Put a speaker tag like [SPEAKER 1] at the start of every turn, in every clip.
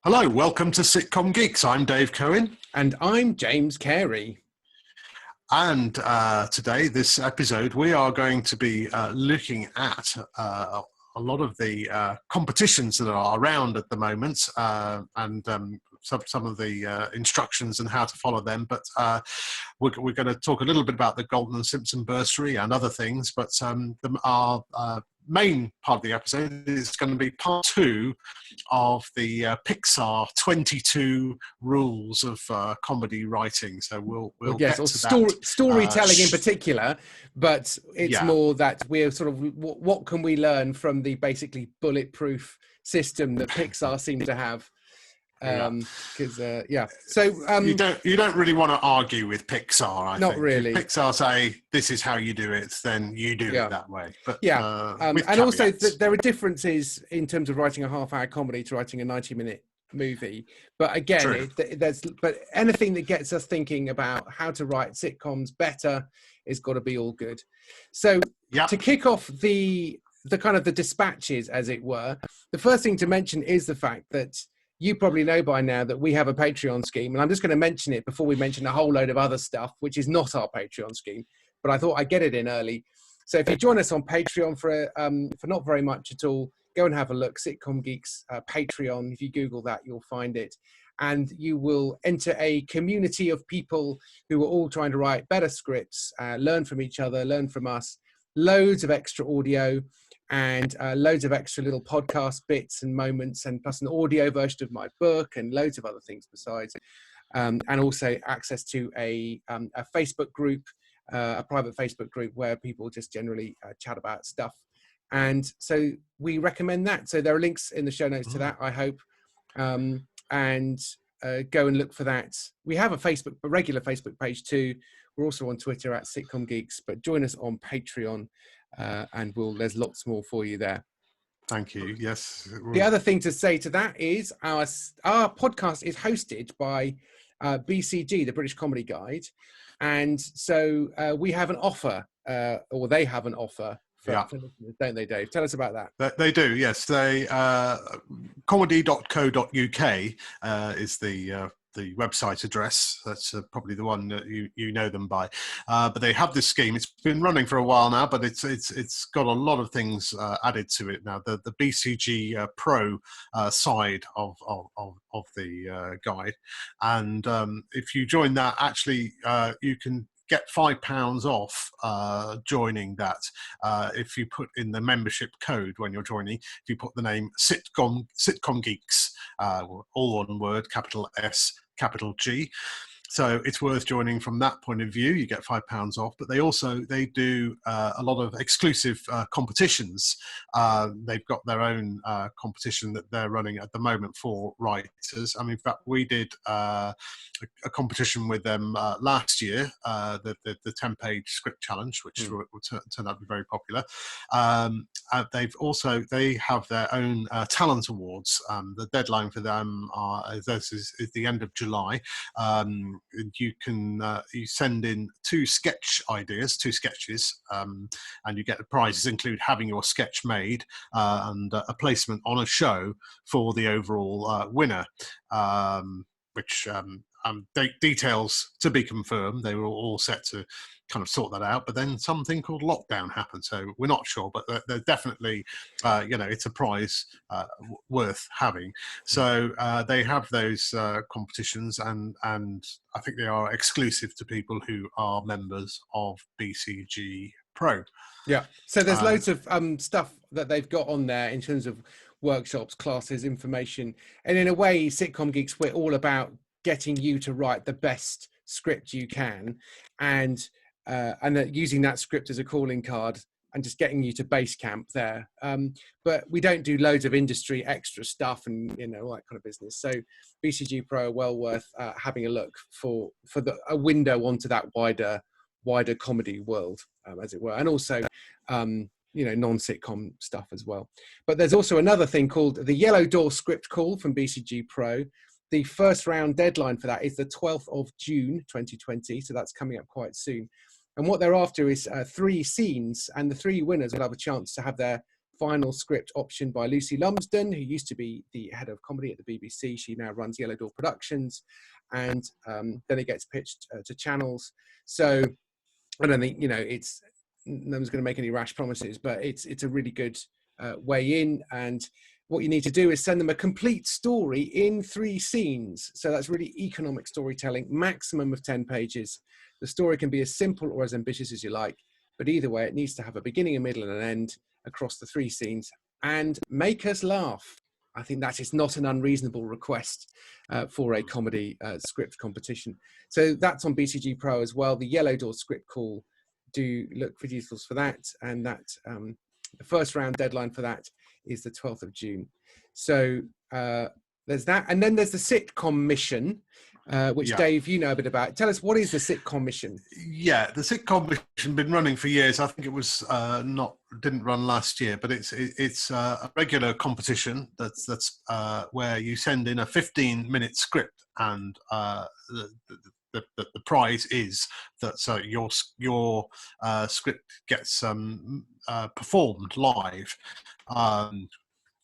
[SPEAKER 1] Hello, welcome to Sitcom Geeks. I'm Dave Cohen.
[SPEAKER 2] And I'm James Carey.
[SPEAKER 1] And today, this episode, we are going to be looking at a lot of the competitions that are around at the moment and some of the instructions and how to follow them. But we're going to talk a little bit about the Galton and Simpson Bursary and other things. But our main part of the episode is going to be part 2 of the Pixar 22 rules of comedy writing. So we'll get to that.
[SPEAKER 2] Storytelling in particular, but it's more that we're sort of what can we learn from the basically bulletproof system that Pixar seem to have. So
[SPEAKER 1] you don't really want to argue with Pixar. I
[SPEAKER 2] not
[SPEAKER 1] think.
[SPEAKER 2] really.
[SPEAKER 1] If Pixar say this is how you do it, then you do it that way. But
[SPEAKER 2] and also there are differences in terms of writing a half-hour comedy to writing a 90-minute movie. But again, but anything that gets us thinking about how to write sitcoms better is got to be all good. So to kick off the kind of the dispatches, as it were, the first thing to mention is the fact that you probably know by now that we have a Patreon scheme, and I'm just going to mention it before we mention a whole load of other stuff, which is not our Patreon scheme, but I thought I'd get it in early. So if you join us on Patreon for not very much at all, go and have a look. Sitcom Geeks Patreon. If you Google that, you'll find it. And you will enter a community of people who are all trying to write better scripts, learn from each other, learn from us, loads of extra audio, and loads of extra little podcast bits and moments, and plus an audio version of my book and loads of other things besides, and also access to a Facebook group, a private Facebook group where people just generally chat about stuff. And so we recommend that. So there are links in the show notes to that, I hope, and go and look for that. We have a regular Facebook page too. We're also on Twitter at Sitcom Geeks, but join us on Patreon. And there's lots more for you there.
[SPEAKER 1] Thank you. Yes.
[SPEAKER 2] The other thing to say to that is our podcast is hosted by BCG, the British Comedy Guide, and so we have an offer, or they have an offer for listeners, don't they, Dave? Tell us about that.
[SPEAKER 1] They do. Yes. They comedy.co.uk is the website address. That's probably the one that you know them by. But they have this scheme. It's been running for a while now, but it's got a lot of things added to it now. The BCG Pro side of the guide, and if you join that, actually you can get £5 off joining that if you put in the membership code when you're joining. If you put the name Sitcom Geeks, all one word, capital S, capital G. So it's worth joining from that point of view. You get £5 off, but they do a lot of exclusive competitions. They've got their own competition that they're running at the moment for writers. I mean, in fact, we did a competition with them last year, the 10-page script challenge, which turned out to be very popular. They have their own talent awards. The deadline for them is the end of July. You can you send in 2 sketches, and you get the prizes include having your sketch made and a placement on a show for the overall winner, which details to be confirmed. They were all set to kind of sort that out, but then something called lockdown happened, so we're not sure, but they're definitely it's a prize worth having. So they have those competitions, and I think they are exclusive to people who are members of BCG Pro.
[SPEAKER 2] So there's loads of stuff that they've got on there in terms of workshops, classes, information, and in a way, Sitcom Geeks, we're all about getting you to write the best script you can, and using that script as a calling card and just getting you to base camp there. But we don't do loads of industry extra stuff and all that kind of business. So BCG Pro are well worth having a look for a window onto that wider comedy world, as it were, and also non-sitcom stuff as well. But there's also another thing called the Yellow Door Script Call from BCG Pro. The first round deadline for that is the 12th of June 2020, so that's coming up quite soon. And what they're after is 3 scenes, and the 3 winners will have a chance to have their final script optioned by Lucy Lumsden, who used to be the head of comedy at the BBC. She now runs Yellow Door Productions, and then it gets pitched to channels. So I don't think, it's, no one's going to make any rash promises, but it's a really good way in. And what you need to do is send them a complete story in 3 scenes. So that's really economic storytelling, maximum of 10 pages. The story can be as simple or as ambitious as you like, but either way, it needs to have a beginning, a middle, and an end across the 3 scenes, and make us laugh. I think that is not an unreasonable request for a comedy script competition. So that's on BCG Pro as well. The Yellow Door script call, do look for details for that. And that the first round deadline for that is the 12th of June. So there's that. And then there's the Sitcom Mission, which Dave, you know a bit about. Tell us, what is the Sitcom Mission?
[SPEAKER 1] Yeah, the Sitcom Mission been running for years. I think it was didn't run last year, but it's a regular competition that's where you send in a 15-minute script, and the prize is that your script gets performed live.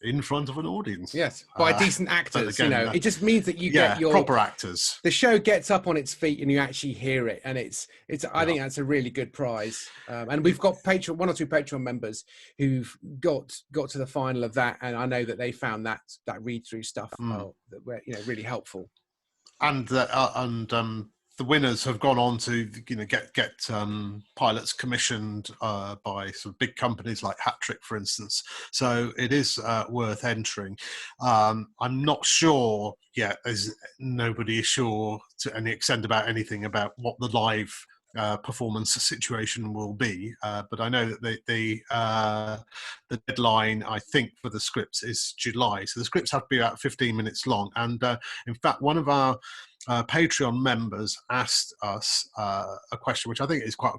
[SPEAKER 1] In front of an audience.
[SPEAKER 2] Yes, by decent actors. Again, it just means that you get your
[SPEAKER 1] proper actors.
[SPEAKER 2] The show gets up on its feet and you actually hear it, and it's. I think that's a really good prize. And we've got one or two Patreon members who've got to the final of that, and I know that they found that read through stuff really helpful.
[SPEAKER 1] And the winners have gone on to get pilots commissioned by sort of big companies like Hat-Trick, for instance. So it is worth entering. I'm not sure yet, as nobody is sure to any extent about anything about what the live performance situation will be, but I know that the deadline, I think, for the scripts is July. So the scripts have to be about 15 minutes long. And in fact, one of our Patreon members asked us a question, which I think is quite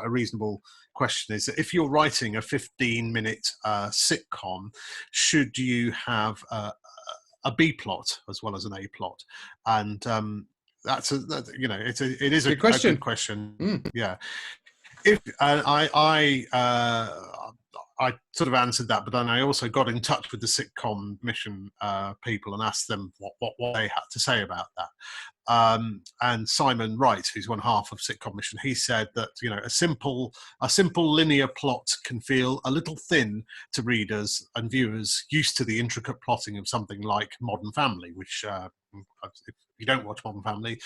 [SPEAKER 1] a reasonable question, is that if you're writing a 15-minute sitcom, should you have a B plot as well as an A plot? And it is a good question. Yeah. If I sort of answered that, but then I also got in touch with the Sitcom Mission people and asked them what they had to say about that. And Simon Wright, who's one half of Sitcom Mission, he said that a simple linear plot can feel a little thin to readers and viewers used to the intricate plotting of something like Modern Family, which if you don't watch Modern Family,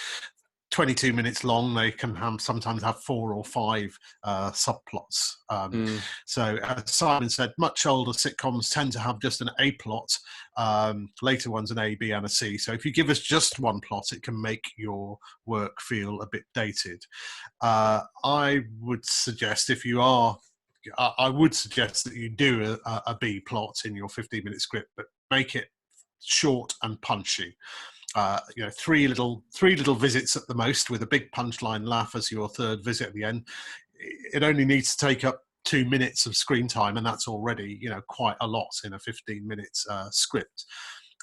[SPEAKER 1] 22 minutes long, they can sometimes have 4 or 5 subplots. So as Simon said, much older sitcoms tend to have just an A plot, later ones an A, B and a C. So if you give us just one plot, it can make your work feel a bit dated. I would suggest that you do a B plot in your 15-minute script, but make it short and punchy. 3 little visits at the most, with a big punchline laugh as your 3rd visit at the end. It only needs to take up 2 minutes of screen time, and that's already quite a lot in a 15-minute script.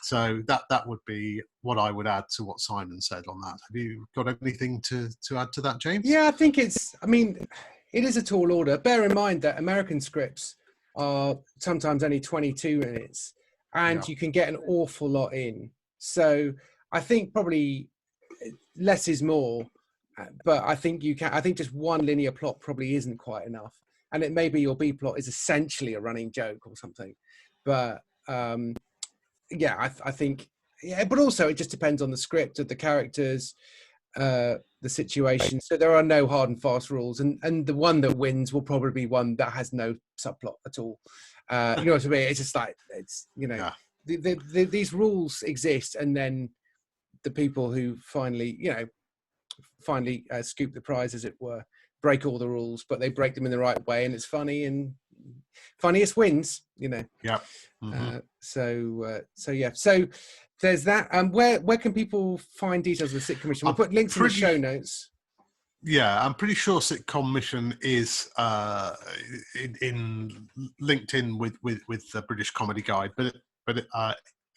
[SPEAKER 1] So that would be what I would add to what Simon said on that. Have you got anything to add to that, James?
[SPEAKER 2] Yeah, I think it is a tall order. Bear in mind that American scripts are sometimes only 22 minutes, and you can get an awful lot in. So I think probably less is more, but I think just one linear plot probably isn't quite enough. And it may be your B plot is essentially a running joke or something. But I think, but also it just depends on the script, of the characters, the situation. So there are no hard and fast rules. And the one that wins will probably be one that has no subplot at all. You know what I mean? It's just like, these rules exist, and then the people who finally scoop the prize, as it were, break all the rules, but they break them in the right way, and it's funny, and funniest wins.
[SPEAKER 1] Yeah. Mm-hmm.
[SPEAKER 2] So there's that. Where can people find details of the Sitcom Mission? We'll put links in the show notes.
[SPEAKER 1] Yeah, I'm pretty sure Sitcom Mission is linked in with the British Comedy Guide,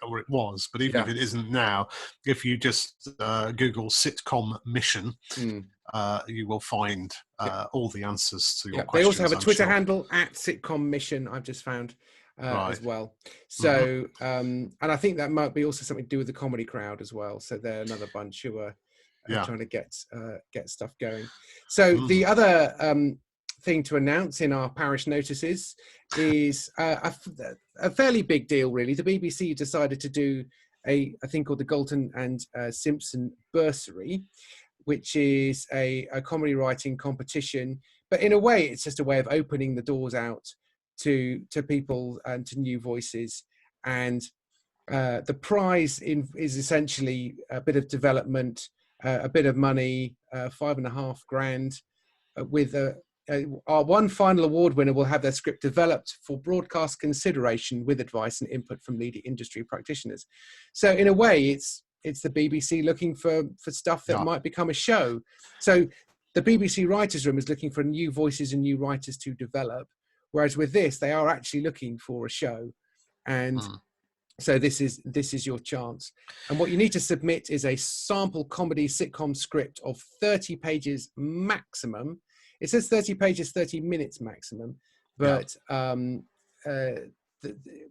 [SPEAKER 1] or it was, but even if it isn't now, if you just Google Sitcom Mission, you will find all the answers to your questions.
[SPEAKER 2] They also have a Twitter handle @Sitcom Mission, I've just found. as well. So, and I think that might be also something to do with the comedy crowd as well. So they're another bunch who are trying to get stuff going. So the other thing to announce in our parish notices is a fairly big deal, really. The BBC decided to do a thing called the Galton and Simpson Bursary, which is a comedy writing competition. But in a way, it's just a way of opening the doors out to people and to new voices. And the prize is essentially a bit of development, a bit of money, $5,500, with our one final award winner will have their script developed for broadcast consideration with advice and input from leading industry practitioners. So in a way, it's the BBC looking for stuff that might become a show. So the BBC Writers' Room is looking for new voices and new writers to develop, whereas with this, they are actually looking for a show. And so this is your chance. And what you need to submit is a sample comedy sitcom script of 30 pages maximum. It says 30 pages, 30 minutes maximum, but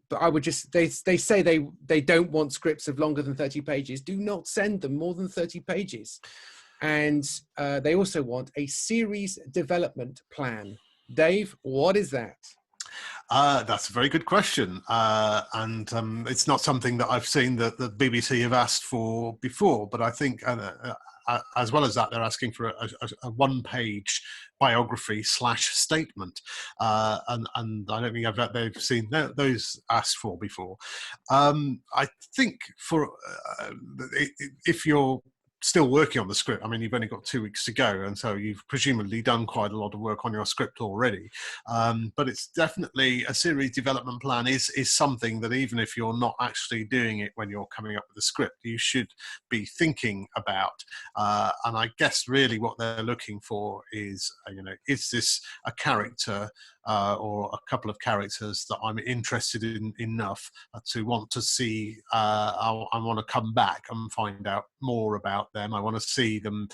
[SPEAKER 2] but I would just, they say they don't want scripts of longer than 30 pages. Do not send them more than 30 pages. And they also want a series development plan. Dave, what is that?
[SPEAKER 1] That's a very good question. And it's not something that I've seen that the BBC have asked for before, but I think as well as that, they're asking for a one-page biography / statement. And I don't think they've seen those asked for before. I think if you're still working on the script, I mean, you've only got 2 weeks to go, and so you've presumably done quite a lot of work on your script already. But it's definitely a series development plan is something that even if you're not actually doing it when you're coming up with the script, you should be thinking about. And I guess really what they're looking for is, is this a character or a couple of characters that I'm interested in enough to want to see, I want to come back and find out more about them. I want to see them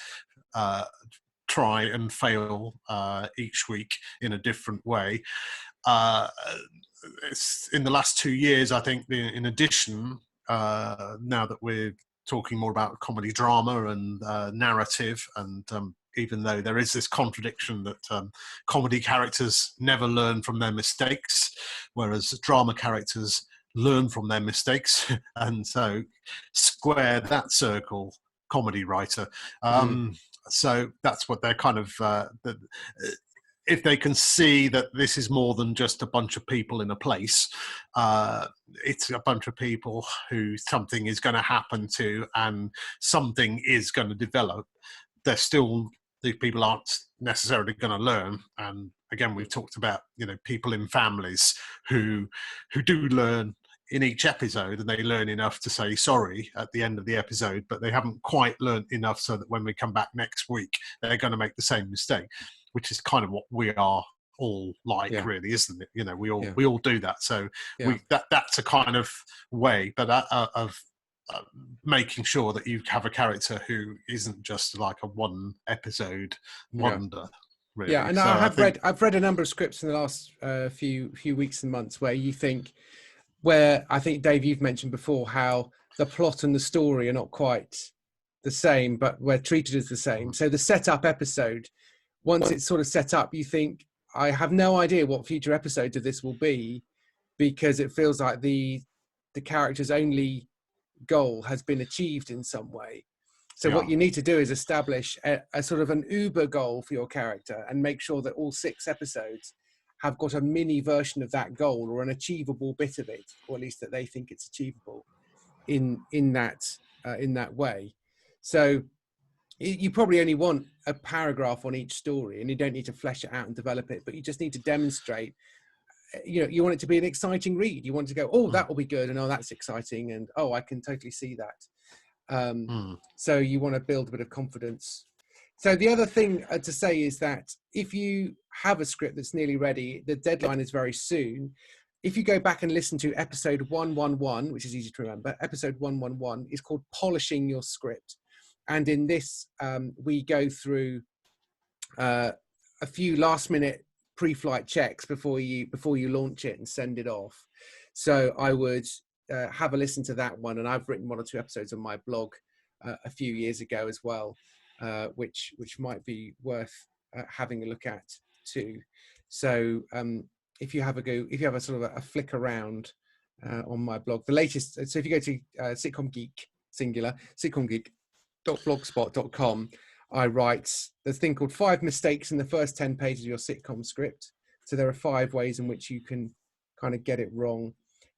[SPEAKER 1] try and fail each week in a different way. It's in the last 2 years, I think, in addition, now that we're talking more about comedy drama and narrative, and even though there is this contradiction that comedy characters never learn from their mistakes, whereas drama characters learn from their mistakes. And so square that circle, comedy writer. So that's what they're kind of, if they can see that this is more than just a bunch of people in a place, it's a bunch of people who something is going to happen to and something is going to develop. These people aren't necessarily going to learn. And again, we've talked about, people in families who do learn in each episode, and they learn enough to say sorry at the end of the episode, but they haven't quite learned enough so that when we come back next week, they're going to make the same mistake, which is kind of what we are all like, really, isn't it? We all do that. So that's a kind of way, but of making sure that you have a character who isn't just like a one episode wonder. Really.
[SPEAKER 2] Yeah, and so I've read a number of scripts in the last few weeks and months where I think, Dave, you've mentioned before how the plot and the story are not quite the same, but we're treated as the same. So the setup episode, once it's sort of set up, you think, I have no idea what future episodes of this will be, because it feels like the character's only goal has been achieved in some way. So what you need to do is establish a sort of an uber goal for your character and make sure that all 6 episodes have got a mini version of that goal, or an achievable bit of it, or at least that they think it's achievable in that way. So you probably only want a paragraph on each story, and you don't need to flesh it out and develop it, but you just need to demonstrate, you want it to be an exciting read. You want to go, oh, that will be good, and oh, that's exciting, and oh, I can totally see that. So you want to build a bit of confidence. So the other thing to say is that if you have a script that's nearly ready, the deadline is very soon. If you go back and listen to episode 111, which is easy to remember, episode 111 is called Polishing Your Script. And in this, we go through a few last minute pre-flight checks before you launch it and send it off. So I would have a listen to that one, and I've written 1 or 2 episodes on my blog a few years ago as well, which might be worth having a look at too. So if you have a sort of a flick around on my blog, the latest. So if you go to Sitcom Geek singular sitcomgeek.blogspot.com, I write this thing called 5 mistakes in the first 10 pages of your sitcom script. So there are 5 ways in which you can kind of get it wrong.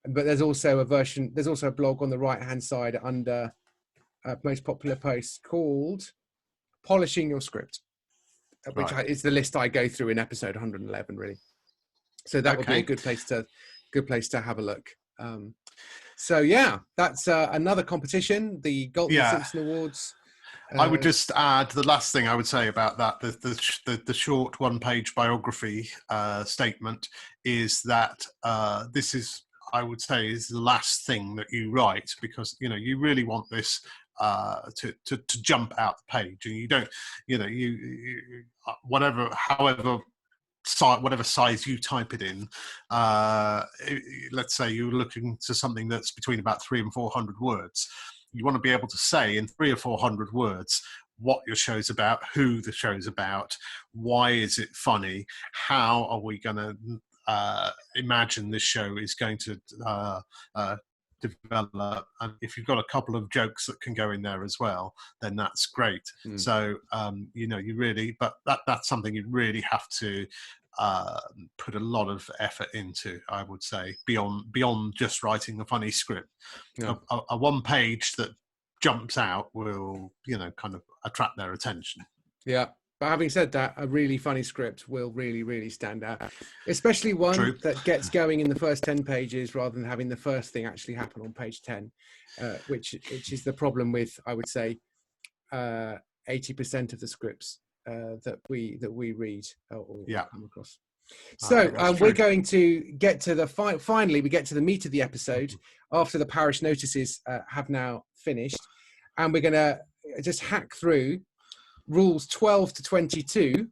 [SPEAKER 2] But there's also a blog on the right hand side under most popular posts called Polishing Your Script, which is the list I go through in episode 111 really. So that would be a good place to have a look. So yeah, that's another competition, the Galton and Simpson Awards.
[SPEAKER 1] I would just add the last thing I would say about that, the short 1-page biography statement is that this is, I would say, is the last thing that you write, because you really want this to jump out the page, and you don't, whatever size you type it in, let's say you're looking to something that's between about 300 and 400 words. You want to be able to say in 300 or 400 words what your show's about, who the show's about, why is it funny, how are we going to imagine this show is going to develop, and if you've got a couple of jokes that can go in there as well, then that's great. So you really, but that's something you really have to put a lot of effort into, I would say, beyond just writing a funny script. A 1-page that jumps out will kind of attract their attention.
[SPEAKER 2] But having said that, a really funny script will really, really stand out, especially one that gets going in the first 10 pages rather than having the first thing actually happen on page 10, which is the problem with, I would say, 80% of the scripts that we read or come across. So we're going to get to finally we get to the meat of the episode after the parish notices have now finished, and we're going to just hack through rules 12 to 22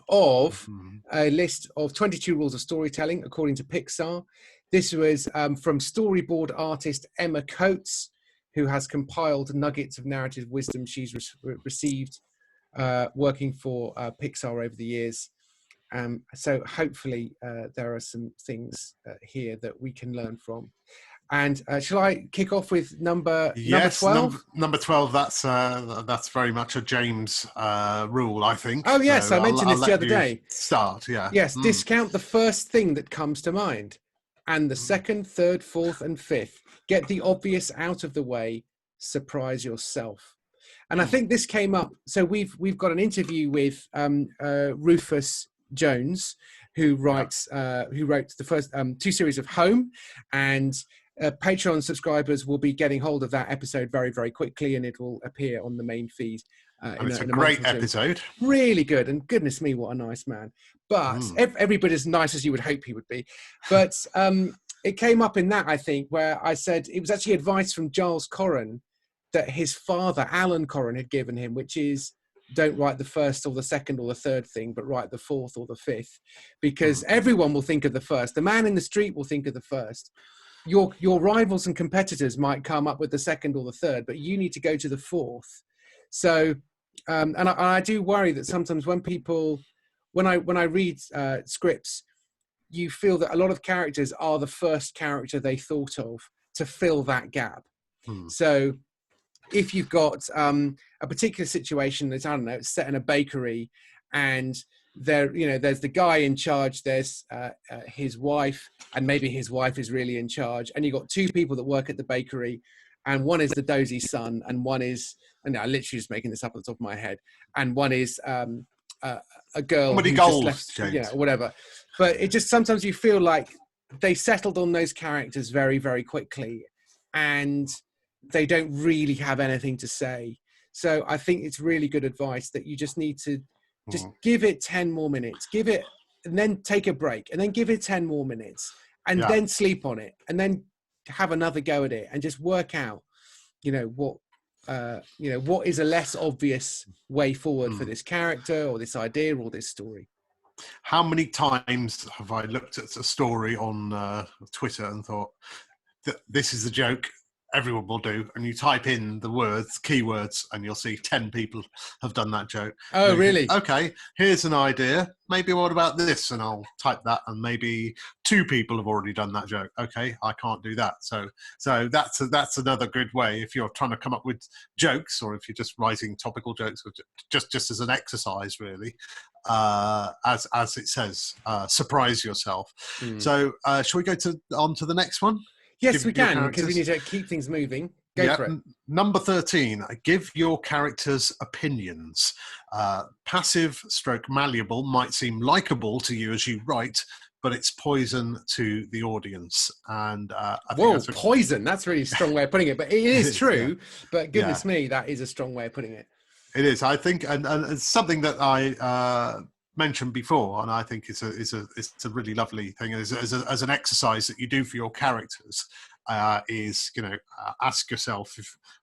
[SPEAKER 2] of a list of 22 rules of storytelling according to Pixar. This was from storyboard artist Emma Coates, who has compiled nuggets of narrative wisdom she's received working for Pixar over the years. So hopefully there are some things here that we can learn from. And shall I kick off with number 12?
[SPEAKER 1] Number 12. That's very much a James rule, I think.
[SPEAKER 2] Oh yes, so I mentioned this the other day.
[SPEAKER 1] Start, yeah.
[SPEAKER 2] Yes, discount the first thing that comes to mind, and the second, third, fourth, and fifth. Get the obvious out of the way. Surprise yourself. And I think this came up. So we've got an interview with Rufus Jones, who wrote the first 2 series of Home, and Patreon subscribers will be getting hold of that episode very, very quickly, and it will appear on the main feed.
[SPEAKER 1] And it's a great episode.
[SPEAKER 2] Really good, and goodness me, what a nice man. But everybody's as nice as you would hope he would be. But it came up in that, I think, where I said it was actually advice from Giles Corran that his father, Alan Corran, had given him, which is, don't write the first or the second or the third thing, but write the fourth or the fifth, because everyone will think of the first. The man in the street will think of the first. Your rivals and competitors might come up with the second or the third, but you need to go to the fourth. So, and I do worry that sometimes when I read scripts, you feel that a lot of characters are the first character they thought of to fill that gap. So if you've got a particular situation that's, I don't know, it's set in a bakery, and there's the guy in charge, there's his wife, and maybe his wife is really in charge, and you've got 2 people that work at the bakery, and one is the dozy son, and one is, and I'm literally just making this up at the top of my head, and one is a girl who just left, whatever. But it just, sometimes you feel like they settled on those characters very, very quickly, and they don't really have anything to say. So I think it's really good advice that you just need to just give it 10 more minutes, give it, and then take a break, and then give it 10 more minutes, and then sleep on it, and then have another go at it, and just work out, what is a less obvious way forward for this character or this idea or this story.
[SPEAKER 1] how many times have I looked at a story on Twitter and thought, this is a joke everyone will do, and you type in the keywords, and you'll see 10 people have done that joke.
[SPEAKER 2] Oh, really?
[SPEAKER 1] Think, okay, here's an idea. Maybe what about this? And I'll type that, and maybe 2 people have already done that joke. Okay, I can't do that. So that's another good way if you're trying to come up with jokes, or if you're just writing topical jokes, or just as an exercise, really. As it says, surprise yourself. So shall we go on to the next one?
[SPEAKER 2] Yes, we can, because we need to keep things moving. Go for it.
[SPEAKER 1] Number 13, give your characters opinions. Passive/malleable might seem likable to you as you write, but it's poison to the audience. And
[SPEAKER 2] poison. That's a really strong way of putting it, but it is true. Yeah. But goodness me, that is a strong way of putting it.
[SPEAKER 1] It is, I think, and it's something that I mentioned before, and I think it's a really lovely thing as an exercise that you do for your characters. Is ask yourself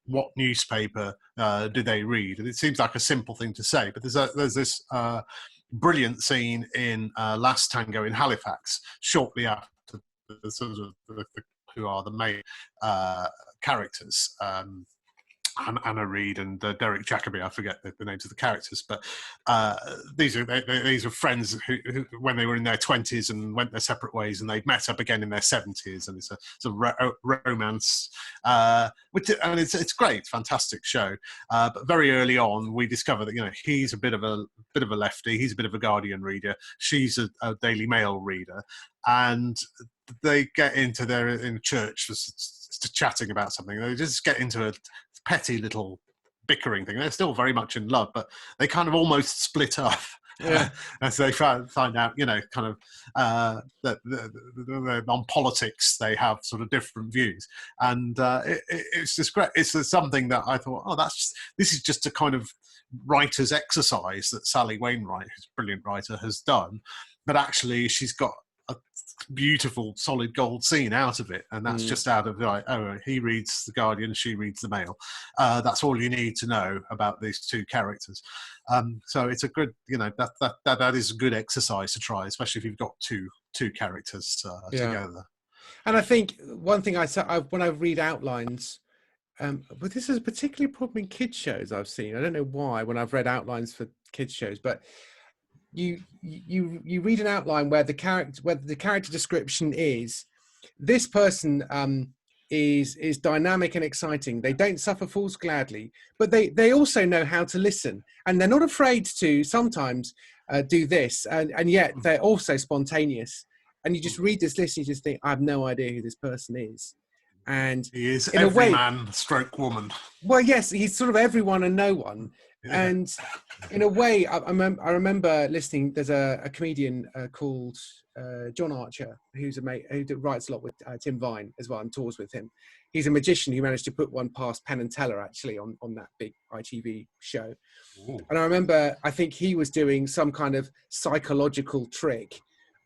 [SPEAKER 1] what newspaper do they read, and it seems like a simple thing to say, but there's this brilliant scene in Last Tango in Halifax shortly after the sort of who are the main characters. Anna Reid and Derek Jacobi, I forget the names of the characters, but these are friends who when they were in their 20s and went their separate ways, and they've met up again in their 70s, and it's a romance, and it's great, fantastic show. But very early on, we discover that he's a bit of a lefty, he's a bit of a Guardian reader, she's a Daily Mail reader, and they get into in church just chatting about something. They just get into a petty little bickering thing. They're still very much in love, but they kind of almost split up. Yeah. As they find out, kind of that on politics they have sort of different views, and it's just great. It's something that I thought, this is just a kind of writer's exercise that Sally Wainwright, who's a brilliant writer, has done, but actually she's got a beautiful solid gold scene out of it, and that's just out of he reads the Guardian, she reads the Mail. That's all you need to know about these 2 characters. So it's a good, that is a good exercise to try, especially if you've got two characters together.
[SPEAKER 2] And I think one thing when I read outlines, but this is a particularly problem in kids shows I've seen. I don't know why when I've read outlines for kids shows, but you read an outline where the character description is this person is dynamic and exciting. They don't suffer fools gladly, but they also know how to listen, and they're not afraid to sometimes do this, and yet they're also spontaneous. And you just read this list and you just think, I have no idea who this person is. And
[SPEAKER 1] he is every man stroke woman.
[SPEAKER 2] Well, yes, he's sort of everyone and no one. Yeah. And in a way, I remember listening. There's a comedian called John Archer, who writes a lot with Tim Vine as well and tours with him. He's a magician who managed to put one past Penn and Teller actually on that big ITV show. Ooh. And I remember, I think he was doing some kind of psychological trick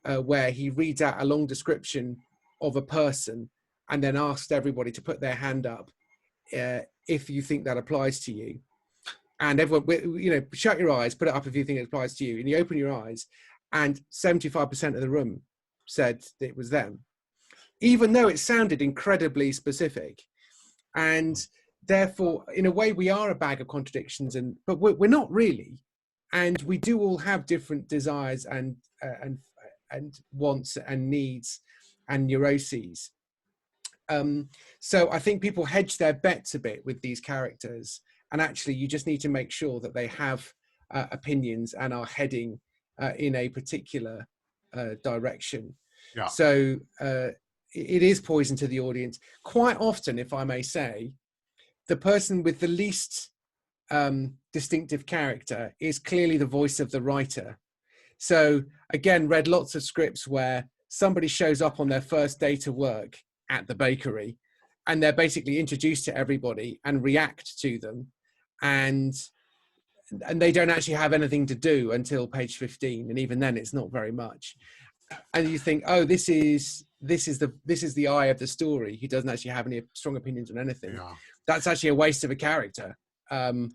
[SPEAKER 2] where he reads out a long description of a person and then asked everybody to put their hand up if you think that applies to you. And everyone, shut your eyes, put it up if you think it applies to you. And you open your eyes, and 75% of the room said it was them, even though it sounded incredibly specific. And therefore, in a way, we are a bag of contradictions, but we're not really. And we do all have different desires and wants and needs and neuroses. So I think people hedge their bets a bit with these characters. And actually, you just need to make sure that they have opinions and are heading in a particular direction. Yeah. So it is poison to the audience. Quite often, if I may say, the person with the least distinctive character is clearly the voice of the writer. So again, read lots of scripts where somebody shows up on their first day to work at the bakery, and they're basically introduced to everybody and react to them. And they don't actually have anything to do until page 15, and even then it's not very much. And you think, oh, this is the eye of the story. He doesn't actually have any strong opinions on anything. Yeah. That's actually a waste of a character. And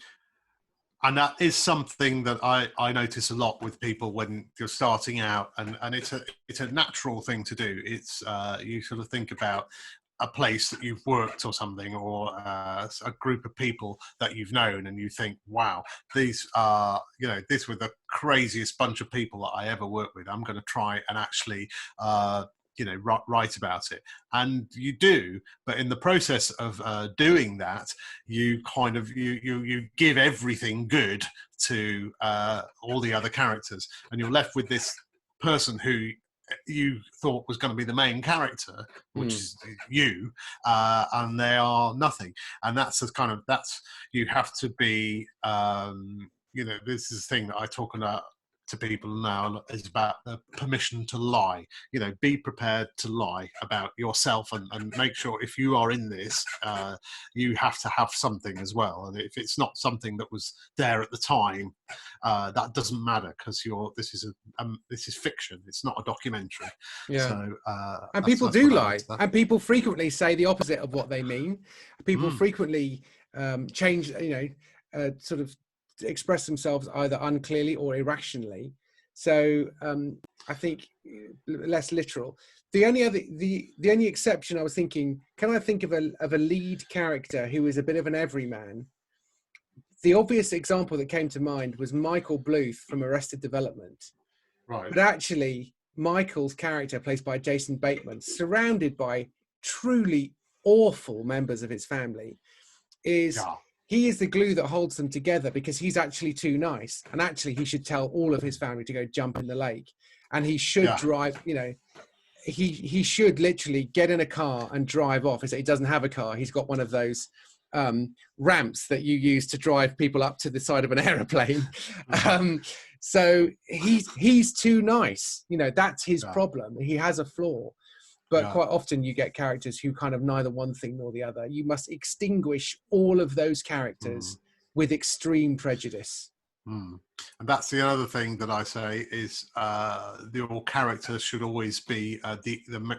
[SPEAKER 1] And that is something that I notice a lot with people when you're starting out, and it's a natural thing to do. It's you sort of think about a place that you've worked or something, or a group of people that you've known, and you think, wow, these are, these were the craziest bunch of people that I ever worked with. I'm going to try and actually write about it. And you do, but in the process of doing that, you kind of you give everything good to all the other characters, and you're left with this person who you thought was going to be the main character, which is you, and they are nothing. And that's you have to be, this is the thing that I talk about to people now, is about the permission to lie. Be prepared to lie about yourself, and make sure if you are in this, you have to have something as well. And if it's not something that was there at the time, that doesn't matter, because this is fiction. It's not a documentary.
[SPEAKER 2] Yeah.
[SPEAKER 1] So,
[SPEAKER 2] and people do lie, and people frequently say the opposite of what they mean. People frequently change, sort of express themselves either unclearly or irrationally. So I think less literal. The only exception I was thinking, can I think of a lead character who is a bit of an everyman? The obvious example that came to mind was Michael Bluth from Arrested Development.
[SPEAKER 1] Right.
[SPEAKER 2] But actually, Michael's character, played by Jason Bateman, surrounded by truly awful members of his family, he is the glue that holds them together, because he's actually too nice. And actually, he should tell all of his family to go jump in the lake. And he should drive, he should literally get in a car and drive off. He doesn't have a car. He's got one of those ramps that you use to drive people up to the side of an aeroplane. So he's too nice. That's his problem. He has a flaw. But quite often you get characters who kind of neither one thing nor the other. You must extinguish all of those characters with extreme prejudice.
[SPEAKER 1] And that's the other thing that I say is your character should always be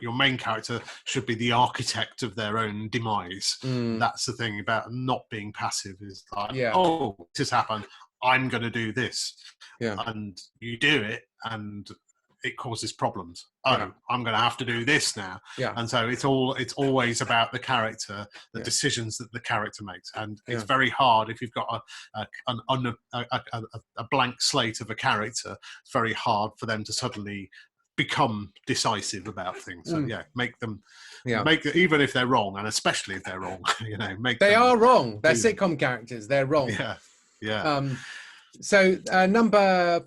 [SPEAKER 1] your main character should be the architect of their own demise. That's the thing about not being passive, is like, oh, this has happened, I'm going to do this. And you do it, and it causes problems. I'm going to have to do this now. And so it's always about the character, the decisions that the character makes. And it's very hard if you've got a blank slate of a character. It's very hard for them to suddenly become decisive about things. So make them even if they're wrong, and especially if they're wrong, they
[SPEAKER 2] are wrong. They're sitcom characters. They're wrong. So number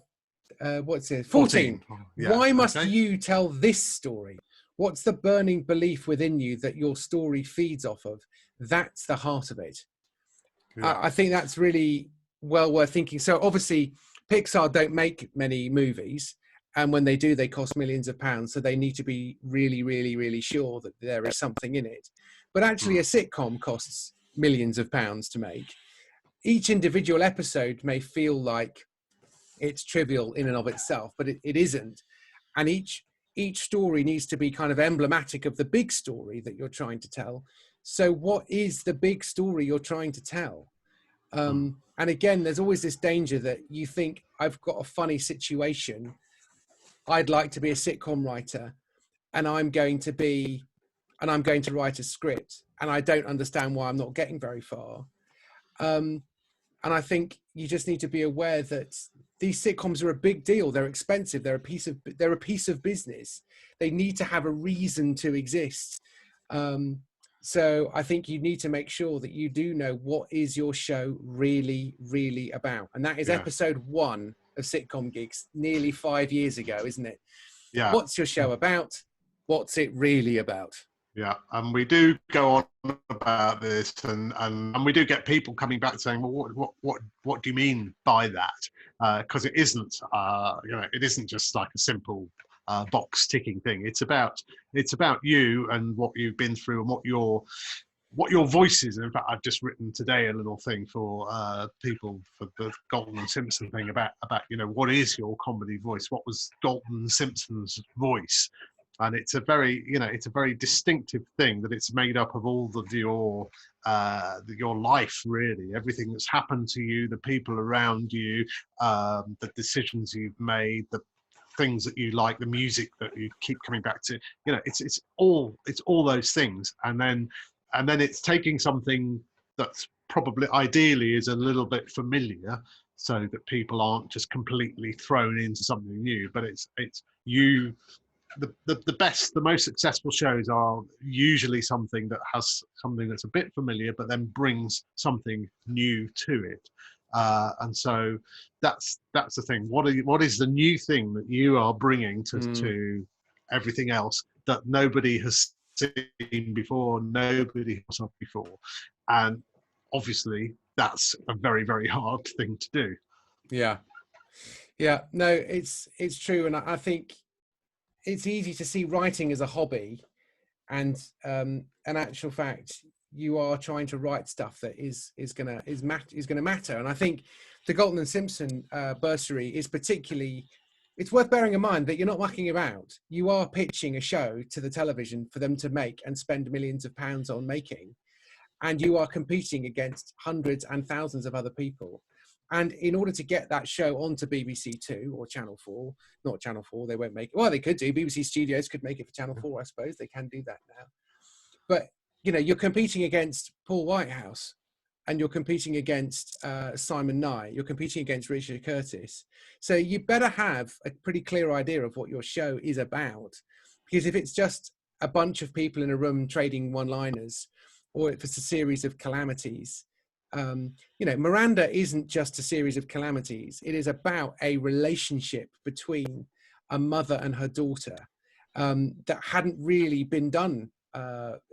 [SPEAKER 2] what's it? 14. Why must you tell this story? What's the burning belief within you that your story feeds off of? That's the heart of it. I think that's really well worth thinking. So obviously Pixar don't make many movies, and when they do, they cost millions of pounds. So they need to be really, really, really sure that there is something in it. But actually a sitcom costs millions of pounds to make. Each individual episode may feel like it's trivial in and of itself, but it isn't. And each story needs to be kind of emblematic of the big story that you're trying to tell. So what is the big story you're trying to tell? And again, there's always this danger that you think, I've got a funny situation, I'd like to be a sitcom writer, and I'm going to write a script, and I don't understand why I'm not getting very far. And I think you just need to be aware that these sitcoms are a big deal. They're expensive. They're a piece of business. They need to have a reason to exist. So I think you need to make sure that you do know what is your show really, really about. And that is episode 1 of Sitcom Geeks, nearly 5 years ago, isn't it?
[SPEAKER 1] Yeah.
[SPEAKER 2] What's your show about? What's it really about?
[SPEAKER 1] Yeah, and we do go on about this, and we do get people coming back saying, "Well, what do you mean by that?" Because it isn't, it isn't just like a simple box ticking thing. It's about you and what you've been through and what your voice is. In fact, I've just written today a little thing for people for the Galton and Simpson thing about what is your comedy voice? What was Galton and Simpson's voice? And it's a very distinctive thing, that it's made up of all of your your life, really, everything that's happened to you, the people around you, the decisions you've made, the things that you like, the music that you keep coming back to. It's all those things, and then it's taking something that's probably ideally is a little bit familiar, so that people aren't just completely thrown into something new. But it's you. The most successful shows are usually something that has something that's a bit familiar, but then brings something new to it. And so that's the thing. What is the new thing that you are bringing to everything else that nobody has seen before, nobody has seen before? And obviously, that's a very, very hard thing to do.
[SPEAKER 2] Yeah. No, it's true, and I think it's easy to see writing as a hobby, and in actual fact, you are trying to write stuff that is gonna matter. And I think the Galton and Simpson Bursary is particularly. It's worth bearing in mind that you're not mucking about. You are pitching a show to the television for them to make and spend millions of pounds on making, and you are competing against hundreds and thousands of other people. And in order to get that show onto BBC Two or Channel 4, not Channel 4, they won't make it. Well, they could do. BBC Studios could make it for Channel 4, I suppose. They can do that now. But, you're competing against Paul Whitehouse, and you're competing against Simon Nye. You're competing against Richard Curtis. So you better have a pretty clear idea of what your show is about. Because if it's just a bunch of people in a room trading one-liners, or if it's a series of calamities, Miranda isn't just a series of calamities. It is about a relationship between a mother and her daughter that hadn't really been done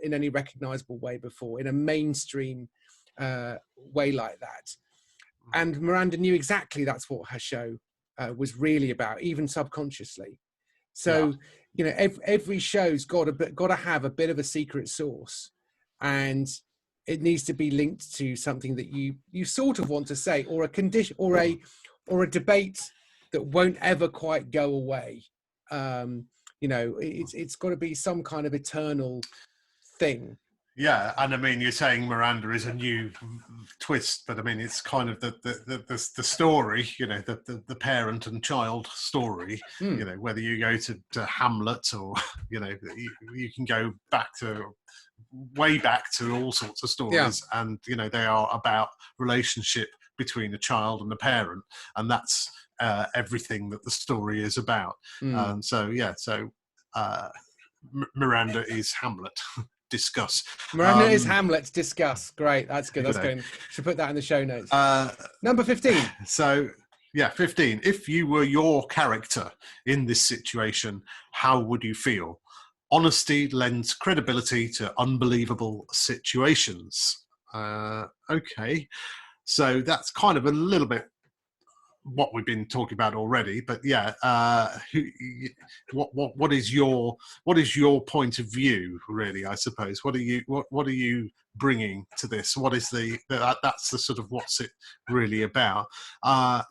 [SPEAKER 2] in any recognizable way before, in a mainstream way like that. And Miranda knew exactly that's what her show was really about, even subconsciously. So, every show's got to have a bit of a secret sauce, and it needs to be linked to something that you sort of want to say, or a condition, or a debate that won't ever quite go away. It's got to be some kind of eternal thing.
[SPEAKER 1] Yeah, and I mean, you're saying Miranda is a new twist, but I mean, it's kind of the story, the parent and child story. Whether you go to Hamlet, or you can go way back to all sorts of stories, and they are about relationship between a child and a parent, and that's everything that the story is about. Miranda is Hamlet. Discuss.
[SPEAKER 2] Miranda is Hamlet. Discuss. Great. That's good. That's good. Should put that in the show notes. Number 15.
[SPEAKER 1] So, 15. If you were your character in this situation, how would you feel? Honesty lends credibility to unbelievable situations. Okay. So that's kind of a little bit what we've been talking about already, but what is your point of view, really? I suppose what are you bringing to this? What is that's the sort of what's it really about? And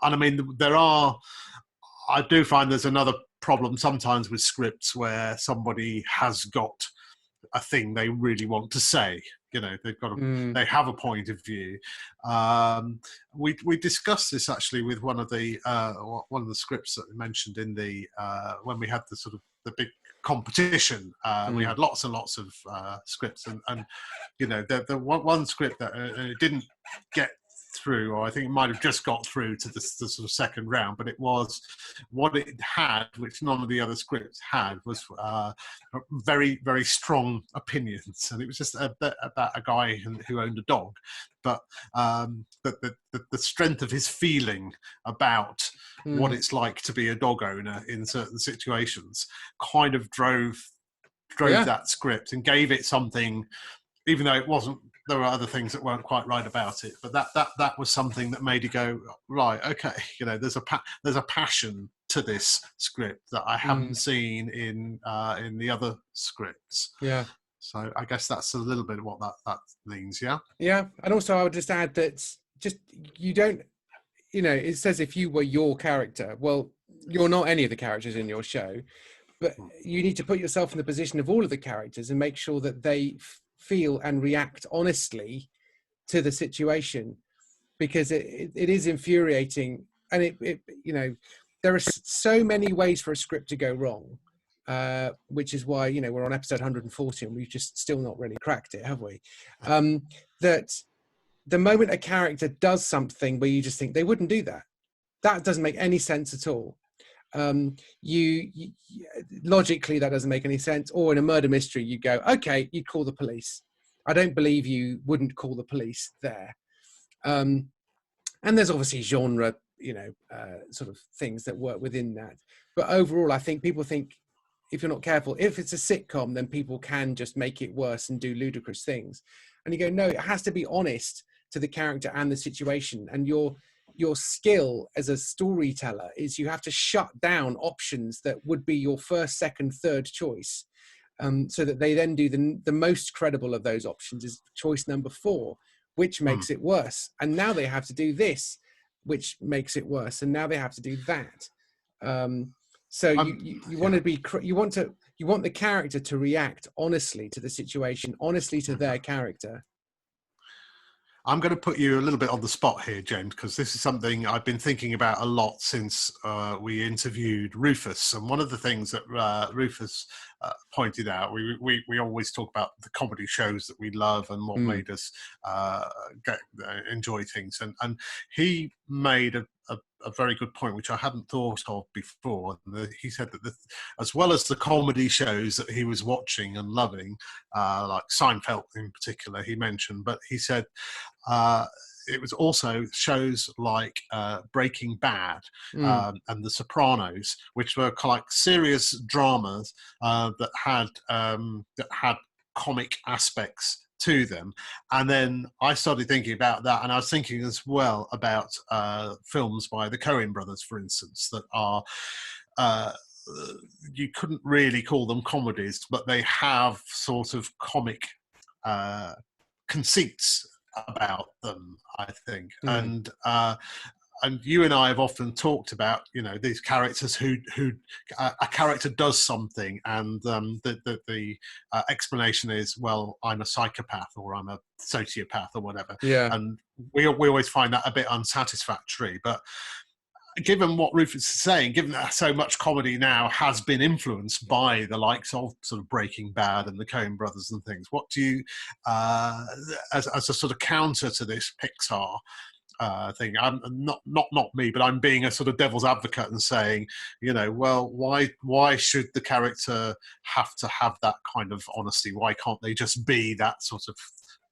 [SPEAKER 1] I mean, I do find there's another problem sometimes with scripts where somebody has got a thing they really want to say. They've got they have a point of view. We discussed this actually with one of the scripts that we mentioned in the when we had the sort of the big competition. We had lots and lots of scripts, and the one script that didn't get through, or I think it might have just got through to the sort of second round, but it was what it had, which none of the other scripts had, was very, very strong opinions, and it was just about a guy who owned a dog, but the strength of his feeling about what it's like to be a dog owner in certain situations kind of drove that script and gave it something, even though it wasn't. There were other things that weren't quite right about it, but that was something that made you go, right, okay, there's a passion to this script that I haven't seen in the other scripts.
[SPEAKER 2] Yeah.
[SPEAKER 1] So I guess that's a little bit of what that means. Yeah.
[SPEAKER 2] Yeah, and also I would just add that just you don't, it says if you were your character. Well, you're not any of the characters in your show, but you need to put yourself in the position of all of the characters and make sure that they feel and react honestly to the situation, because it is infuriating. And it you know, there are so many ways for a script to go wrong, which is why, you know, we're on episode 140 and we've just still not really cracked it, have we? That the moment a character does something where you just think they wouldn't do that, that doesn't make any sense at all. You logically, that doesn't make any sense. Or in a murder mystery, you go, okay, you call the police. I don't believe you wouldn't call the police there. And there's obviously genre, you know, sort of things that work within that. But overall, I think people think, if you're not careful, if it's a sitcom, then people can just make it worse and do ludicrous things. And you go, no, it has to be honest to the character and the situation. And your skill as a storyteller is you have to shut down options that would be your first, second, third choice, so that they then do the most credible of those options is choice number 4, which makes it worse. And now they have to do this, which makes it worse. And now they have to do that. So you want to be, you want the character to react honestly to the situation, honestly to their character.
[SPEAKER 1] I'm going to put you a little bit on the spot here, James, because this is something I've been thinking about a lot since we interviewed Rufus. And one of the things that Rufus pointed out, we always talk about the comedy shows that we love and what made us enjoy things. And he made a very good point, which I hadn't thought of before. He said that as well as the comedy shows that he was watching and loving, like Seinfeld in particular, he mentioned, but he said it was also shows like Breaking Bad and The Sopranos, which were like serious dramas that had comic aspects to them. And then I started thinking about that, and I was thinking as well about films by the Coen brothers, for instance, that are you couldn't really call them comedies, but they have sort of comic conceits about them, I think. And you and I have often talked about, you know, these characters who a character does something, and the explanation is, well, I'm a psychopath or I'm a sociopath or whatever.
[SPEAKER 2] Yeah.
[SPEAKER 1] And we always find that a bit unsatisfactory. But given what Rufus is saying, given that so much comedy now has been influenced by the likes of sort of Breaking Bad and the Coen brothers and things, what do you, as a sort of counter to this Pixar thing, I'm not me, but I'm being a sort of devil's advocate and saying, you know, well, why should the character have to have that kind of honesty? Why can't they just be that sort of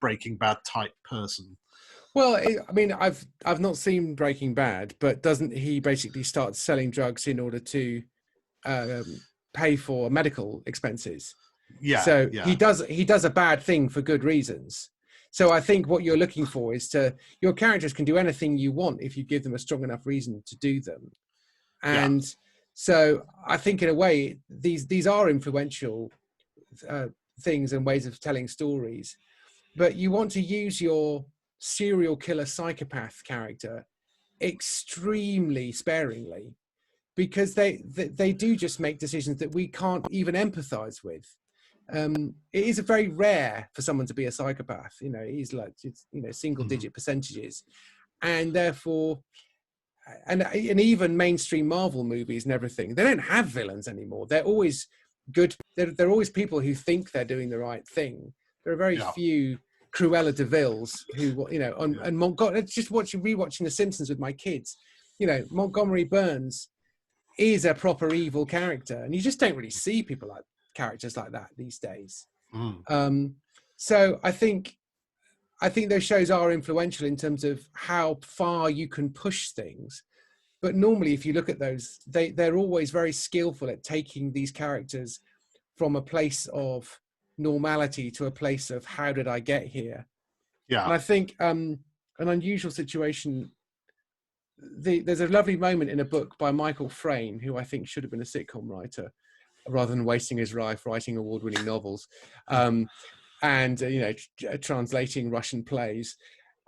[SPEAKER 1] Breaking Bad type person?
[SPEAKER 2] Well, I mean, I've not seen Breaking Bad, but doesn't he basically start selling drugs in order to pay for medical expenses?
[SPEAKER 1] Yeah.
[SPEAKER 2] So he does a bad thing for good reasons. So I think what you're looking for is your characters can do anything you want if you give them a strong enough reason to do them. And so I think in a way, these are influential things and ways of telling stories, but you want to use your serial killer psychopath character extremely sparingly, because they do just make decisions that we can't even empathize with. It is very rare for someone to be a psychopath. You know, it's single digit percentages, and therefore, and even mainstream Marvel movies and everything, they don't have villains anymore. They're always good. They're always people who think they're doing the right thing. There are very few Cruella de Vil's who, you know, and Montgomery. Just rewatching The Simpsons with my kids. You know, Montgomery Burns is a proper evil character, and you just don't really see characters like that these days. So I think those shows are influential in terms of how far you can push things. But normally, if you look at those, they're always very skillful at taking these characters from a place of normality to a place of how did I get here? Yeah. And I think an unusual situation. There's a lovely moment in a book by Michael Frayn, who I think should have been a sitcom writer, rather than wasting his life writing award-winning novels, and translating Russian plays.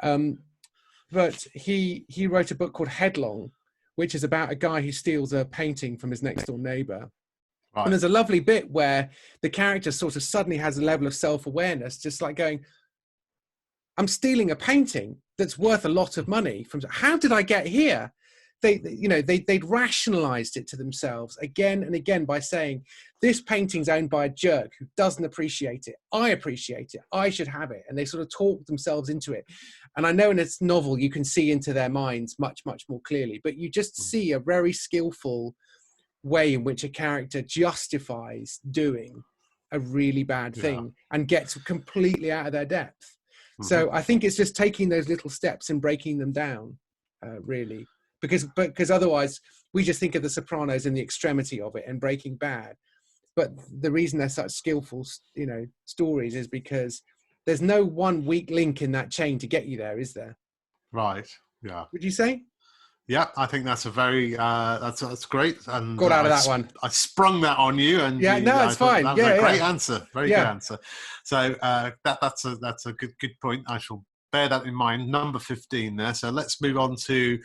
[SPEAKER 2] But he wrote a book called Headlong, which is about a guy who steals a painting from his next door neighbor. And there's a lovely bit where the character sort of suddenly has a level of self-awareness, just like going, I'm stealing a painting that's worth a lot of money from, how did I get here? They'd rationalized it to themselves again and again by saying, this painting's owned by a jerk who doesn't appreciate it. I appreciate it. I should have it. And they sort of talk themselves into it. And I know in this novel, you can see into their minds much, much more clearly, but you just see a very skillful way in which a character justifies doing a really bad thing and gets completely out of their depth. So I think it's just taking those little steps and breaking them down, really. Because otherwise we just think of The Sopranos and the extremity of it and Breaking Bad. But the reason they're such skillful, stories is because there's no one weak link in that chain to get you there, is there?
[SPEAKER 1] Right. Yeah.
[SPEAKER 2] Would you say?
[SPEAKER 1] Yeah, I think that's a very that's great. And
[SPEAKER 2] got out of that one.
[SPEAKER 1] I sprung that on you, and
[SPEAKER 2] it's fine.
[SPEAKER 1] That was a great answer. Very good answer. So that's a good point. I shall bear that in mind. Number 15 there. So let's move on to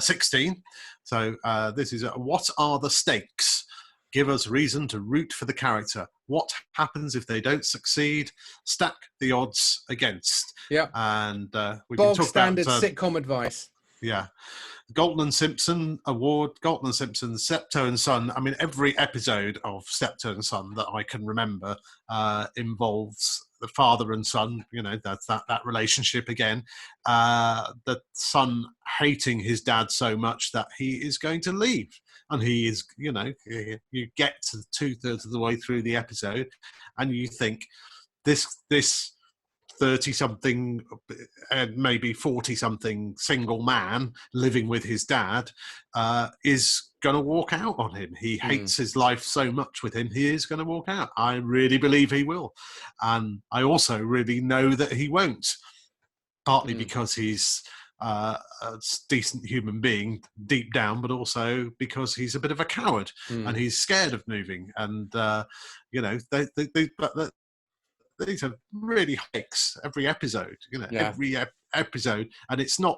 [SPEAKER 1] 16. So this is what are the stakes? Give us reason to root for the character. What happens if they don't succeed? Stack the odds against.
[SPEAKER 2] Yeah.
[SPEAKER 1] And we
[SPEAKER 2] Bog
[SPEAKER 1] can talk
[SPEAKER 2] standard
[SPEAKER 1] about
[SPEAKER 2] sitcom advice.
[SPEAKER 1] Yeah. Galton and Simpson Award, Galton and Simpson, Steptoe and Son. I mean, every episode of Steptoe and Son that I can remember involves the father and son. That's that relationship again. The son hating his dad so much that he is going to leave. And he is, you get to 2/3 of the way through the episode and you think this 30-something and maybe 40-something single man living with his dad is going to walk out on him. He hates his life so much with him, he is going to walk out. I really believe he will. And I also really know that he won't, partly because he's a decent human being deep down, but also because he's a bit of a coward and he's scared of moving. And, these are really hikes every episode, every episode, and it's not,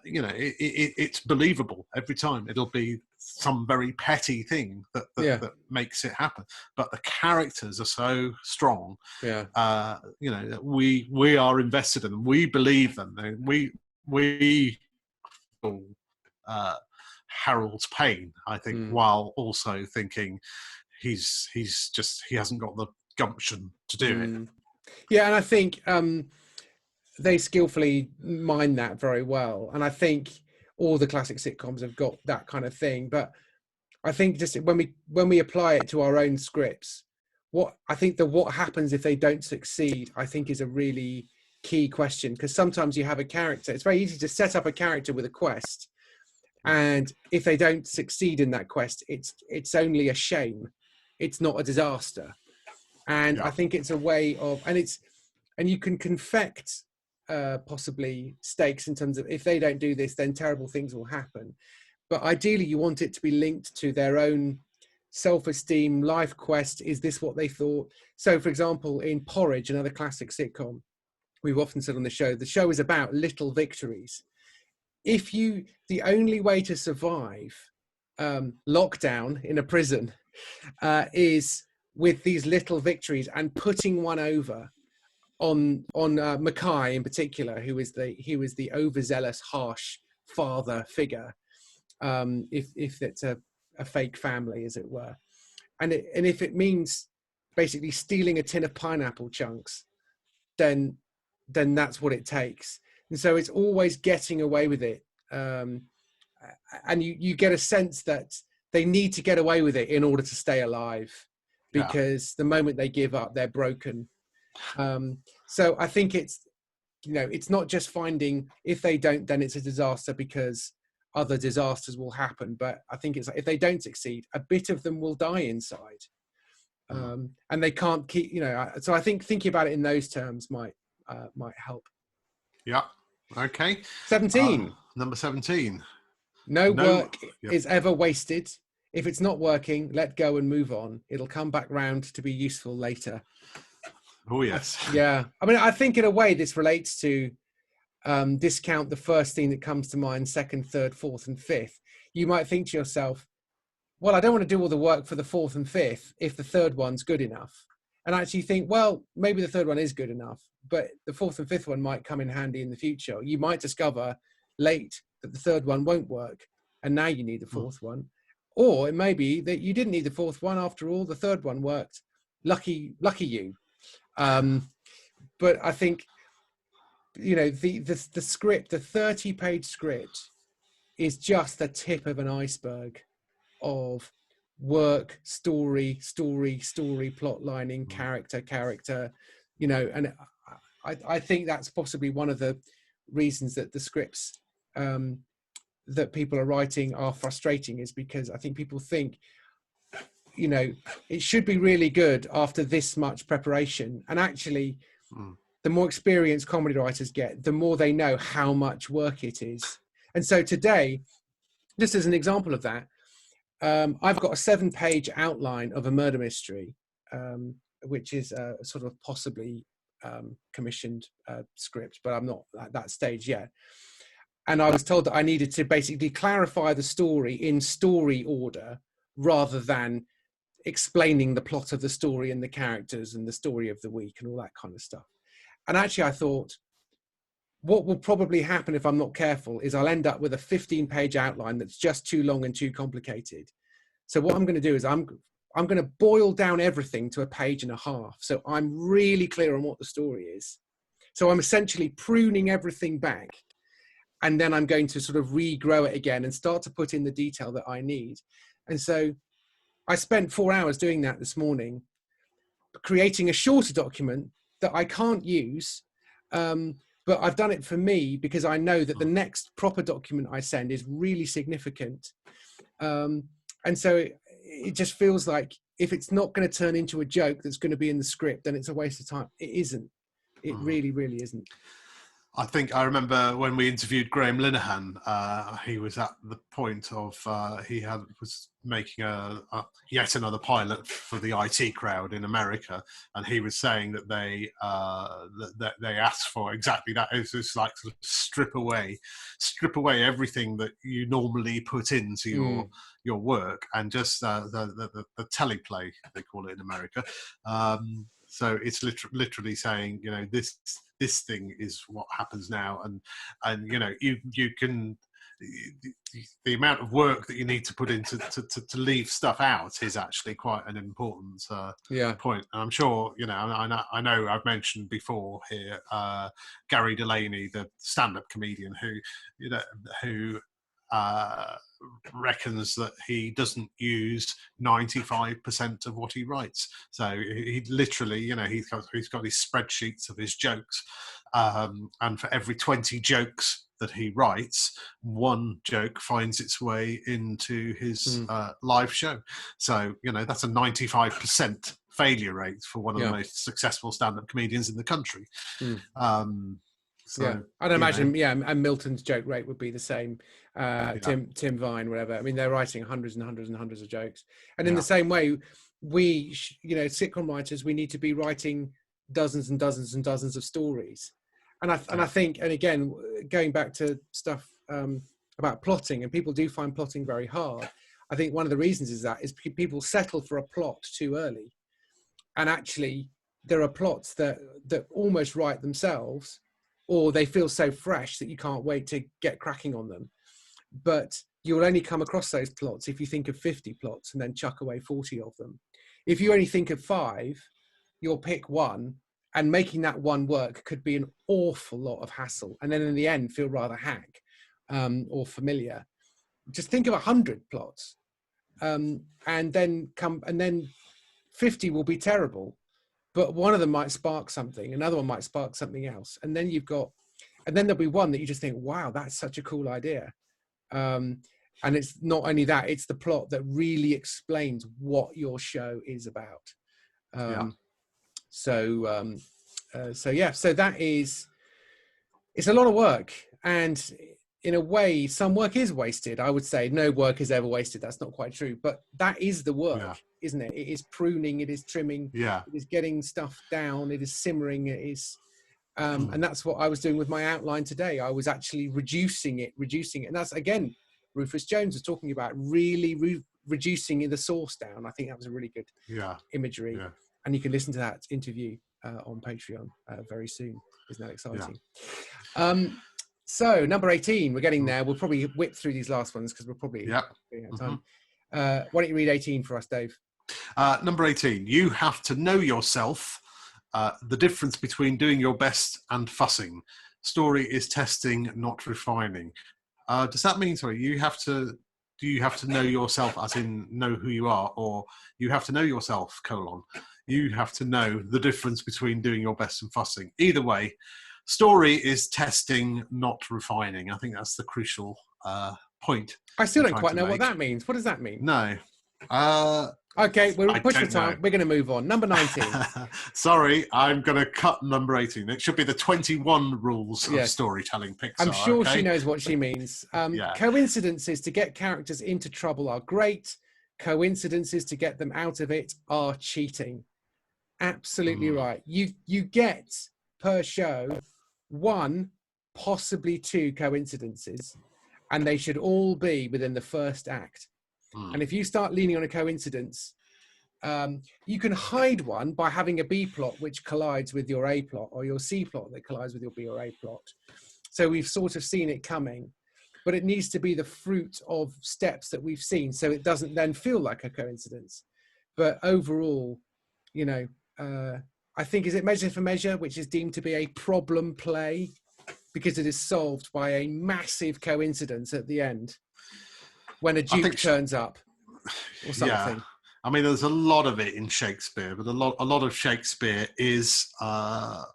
[SPEAKER 1] it's believable every time. It'll be some very petty thing that makes it happen, but the characters are so strong. That we are invested in them. We believe them. We feel Harold's pain, I think, while also thinking he hasn't got the gumption to do it.
[SPEAKER 2] Yeah, and I think they skillfully mine that very well. And I think all the classic sitcoms have got that kind of thing. But I think just when we apply it to our own scripts, what happens if they don't succeed, I think is a really key question. Because sometimes you have a character, it's very easy to set up a character with a quest. And if they don't succeed in that quest, it's only a shame. It's not a disaster. And I think it's a way of, and you can confect possibly stakes in terms of if they don't do this, then terrible things will happen. But ideally, you want it to be linked to their own self-esteem, life quest. Is this what they thought? So, for example, in Porridge, another classic sitcom, we've often said on the show is about little victories. The only way to survive lockdown in a prison is with these little victories and putting one over on Mackay in particular, who was the overzealous, harsh father figure, if it's a fake family, as it were, and if it means basically stealing a tin of pineapple chunks, then that's what it takes. And so it's always getting away with it, and you get a sense that they need to get away with it in order to stay alive. Because the moment they give up, they're broken. So I think it's not just finding if they don't, then it's a disaster because other disasters will happen. But I think it's like if they don't succeed, a bit of them will die inside, and they can't keep. So I think thinking about it in those terms might help.
[SPEAKER 1] Yeah. Okay.
[SPEAKER 2] 17.
[SPEAKER 1] Number 17.
[SPEAKER 2] No work is ever wasted. If it's not working, let go and move on. It'll come back round to be useful later.
[SPEAKER 1] Oh, yes.
[SPEAKER 2] Yeah. I mean, I think in a way this relates to discount the first thing that comes to mind, second, third, fourth, and fifth. You might think to yourself, well, I don't want to do all the work for the fourth and fifth if the third one's good enough. And actually think, well, maybe the third one is good enough, but the fourth and fifth one might come in handy in the future. You might discover late that the third one won't work, and now you need the fourth one. Or it may be that you didn't need the fourth one after all, the third one worked. Lucky you. But I think, you know, the script, the 30-page script is just the tip of an iceberg of work, story, plot lining, character, you know. And I think that's possibly one of the reasons that the scripts that people are writing are frustrating, is because I think people think, you know, it should be really good after this much preparation. And actually, the more experienced comedy writers get, the more they know how much work it is. And so today, just as an example of that, I've got a 7-page outline of a murder mystery, which is a sort of possibly commissioned script, but I'm not at that stage yet. And I was told that I needed to basically clarify the story in story order rather than explaining the plot of the story and the characters and the story of the week and all that kind of stuff. And actually I thought, what will probably happen if I'm not careful is I'll end up with a 15-page outline that's just too long and too complicated. So what I'm going to do is I'm going to boil down everything to a page and a half. So I'm really clear on what the story is. So I'm essentially pruning everything back. And then I'm going to sort of regrow it again and start to put in the detail that I need. And so I spent 4 hours doing that this morning, creating a shorter document that I can't use. But I've done it for me because I know that the next proper document I send is really significant. And so it just feels like if it's not going to turn into a joke that's going to be in the script, then it's a waste of time. It isn't. It really, really isn't.
[SPEAKER 1] I think I remember when we interviewed Graham Linehan, he was at the point of was making yet another pilot for the IT crowd in America, and he was saying that they asked for exactly that. It's just like sort of strip away everything that you normally put into your work, and just the teleplay, they call it in America. So it's literally saying, you know, this thing is what happens now, and you know, you can, the amount of work that you need to put into to leave stuff out is actually quite an important point. And I'm sure, you know, I know I've mentioned before here Gary Delaney, the stand-up comedian, who reckons that he doesn't use 95% of what he writes. So he literally, you know, he's got his spreadsheets of his jokes, and for every 20 jokes that he writes, one joke finds its way into his live show. So, you know, that's a 95% failure rate for one of the most successful stand-up comedians in the country. So,
[SPEAKER 2] I'd imagine, and Milton's joke rate would be the same. Tim Vine, whatever. I mean, they're writing hundreds and hundreds and hundreds of jokes. And in the same way, we, you know, sitcom writers, we need to be writing dozens and dozens and dozens of stories. And I think, and again, going back to stuff about plotting, and people do find plotting very hard. I think one of the reasons is people settle for a plot too early. And actually, there are plots that almost write themselves, or they feel so fresh that you can't wait to get cracking on them. But you'll only come across those plots if you think of 50 plots and then chuck away 40 of them. If you only think of 5, you'll pick one, and making that one work could be an awful lot of hassle. And then in the end, feel rather hack or familiar. Just think of 100 plots, and then 50 will be terrible. But one of them might spark something, another one might spark something else. And then there'll be one that you just think, wow, that's such a cool idea. And it's not only that, it's the plot that really explains what your show is about. So that is, it's a lot of work. And in a way, some work is wasted. I would say no work is ever wasted. That's not quite true, but that is the work, isn't it? It is pruning, it is trimming, it is getting stuff down, it is simmering, it is, and that's what I was doing with my outline today. I was actually reducing it. And that's, again, Rufus Jones was talking about really reducing the source down. I think that was a really good imagery. Yeah. And you can listen to that interview on Patreon very soon. Isn't that exciting? Yeah. So number 18, we're getting there. We'll probably whip through these last ones because we're probably out of time. Why don't you read 18 for us, Dave?
[SPEAKER 1] Number 18, you have to know yourself. The difference between doing your best and fussing. Story is testing, not refining. Does that mean, sorry, do you have to know yourself as in know who you are, or you have to know yourself, you have to know the difference between doing your best and fussing? Either way, story is testing, not refining. I think that's the crucial point.
[SPEAKER 2] I still don't quite know what that means. What does that mean?
[SPEAKER 1] No.
[SPEAKER 2] Okay, we're pushing time. We're going to move on. Number 19.
[SPEAKER 1] Sorry, I'm going to cut number 18. It should be the 21 rules of storytelling, Pixar.
[SPEAKER 2] I'm sure she knows what she means. Coincidences to get characters into trouble are great. Coincidences to get them out of it are cheating. Absolutely right. You get, per show, 1, possibly 2 coincidences, and they should all be within the first act. And if you start leaning on a coincidence, you can hide one by having a B plot which collides with your A plot, or your C plot that collides with your B or A plot. So we've sort of seen it coming, but it needs to be the fruit of steps that we've seen, so it doesn't then feel like a coincidence. But overall, I think, is it Measure for Measure, which is deemed to be a problem play because it is solved by a massive coincidence at the end, when a duke turns up or something. Yeah.
[SPEAKER 1] I mean, there's a lot of it in Shakespeare, but a lot of Shakespeare is, a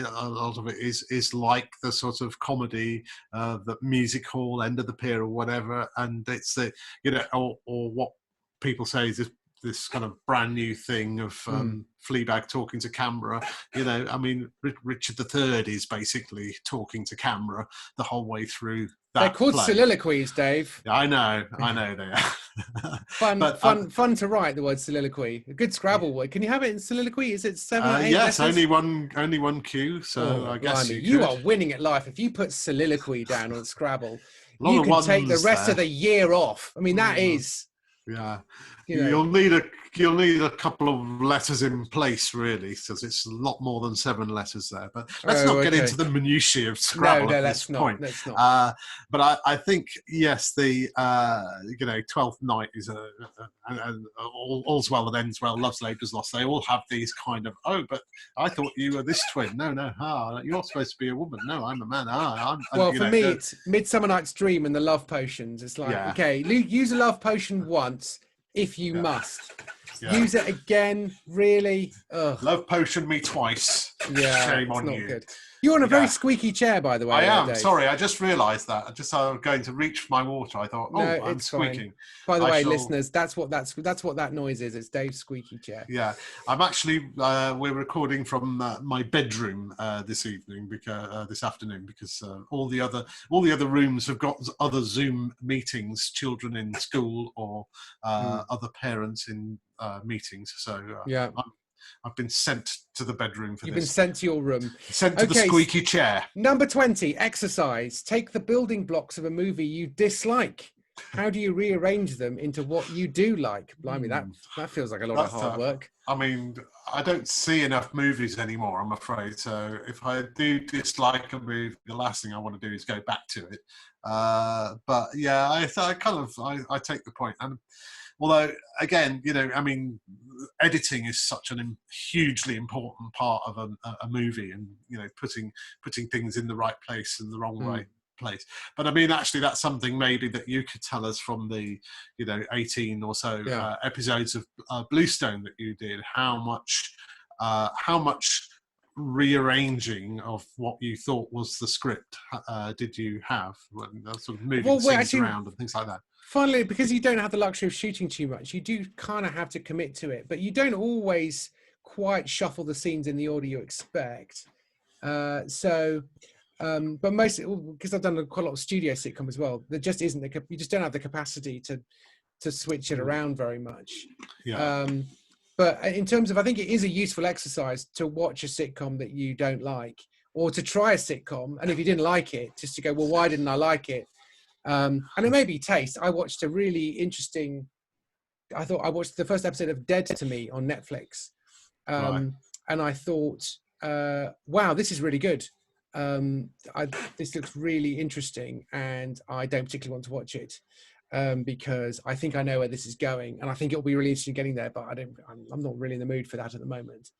[SPEAKER 1] lot of it is like the sort of comedy, the music hall, End of the Pier or whatever, and it's the, or what people say is this kind of brand new thing of Fleabag talking to camera. I mean, Richard III is basically talking to camera the whole way through.
[SPEAKER 2] They're called soliloquies, Dave.
[SPEAKER 1] I know they are.
[SPEAKER 2] Fun to write, the word soliloquy. A good Scrabble word. Can you have it in soliloquy? Is it 7 or 8
[SPEAKER 1] yes,
[SPEAKER 2] letters?
[SPEAKER 1] only one Q. So I guess
[SPEAKER 2] you are winning at life if you put soliloquy down on Scrabble. You can take the rest of the year off. I mean, that is.
[SPEAKER 1] Yeah, you'll need a couple of letters in place, really, because it's a lot more than 7 letters there. But let's not get into the minutiae of Scrabble at this point.
[SPEAKER 2] Let's not.
[SPEAKER 1] But I think yes, the 12th Night is all's well that ends well, love's labour's lost. They all have these kind of but I thought you were this twin. No, you're supposed to be a woman. No, I'm a man.
[SPEAKER 2] For me, it's Midsummer Night's Dream and the love potions. It's like okay, use a love potion once. If you must use it again, really. Ugh.
[SPEAKER 1] Love potion me twice.
[SPEAKER 2] Yeah,
[SPEAKER 1] shame on
[SPEAKER 2] not
[SPEAKER 1] you.
[SPEAKER 2] Good. You're on a very squeaky chair, by the way.
[SPEAKER 1] I am. Dave. Sorry, I just realised that. I was going to reach for my water. I thought, I'm squeaking.
[SPEAKER 2] Fine. By the way, listeners, that's what that noise is. It's Dave's squeaky chair.
[SPEAKER 1] Yeah, I'm actually. We're recording from my bedroom this afternoon because all the other rooms have got other Zoom meetings, children in school or other parents in meetings. So I've been sent to the bedroom for this.
[SPEAKER 2] You've been sent to your room.
[SPEAKER 1] Sent to the squeaky chair.
[SPEAKER 2] Number 20, exercise. Take the building blocks of a movie you dislike. How do you rearrange them into what you do like? Blimey, that feels like a lot of hard work.
[SPEAKER 1] I mean, I don't see enough movies anymore, I'm afraid. So if I do dislike a movie, the last thing I want to do is go back to it. But yeah, I take the point. And although, again, I mean, editing is such a hugely important part of a movie, and putting things in the right place and the wrong right place. But I mean, actually, that's something maybe that you could tell us from the 18 or so episodes of Bluestone that you did. How much rearranging of what you thought was the script did you have? Sort of moving scenes around and things like that.
[SPEAKER 2] Finally, because you don't have the luxury of shooting too much, you do kind of have to commit to it, but you don't always quite shuffle the scenes in the order you expect. But mostly, because I've done quite a lot of studio sitcom as well, there just isn't you just don't have the capacity to switch it around very much.
[SPEAKER 1] Yeah.
[SPEAKER 2] But in terms of, I think it is a useful exercise to watch a sitcom that you don't like, or to try a sitcom, and if you didn't like it, just to go, well, why didn't I like it? And it may be taste. I watched a really interesting I watched the first episode of Dead to Me on Netflix, and I thought, wow, this is really good. This looks really interesting, and I don't particularly want to watch it because I think I know where this is going, and I think it'll be really interesting getting there. But I'm not really in the mood for that at the moment.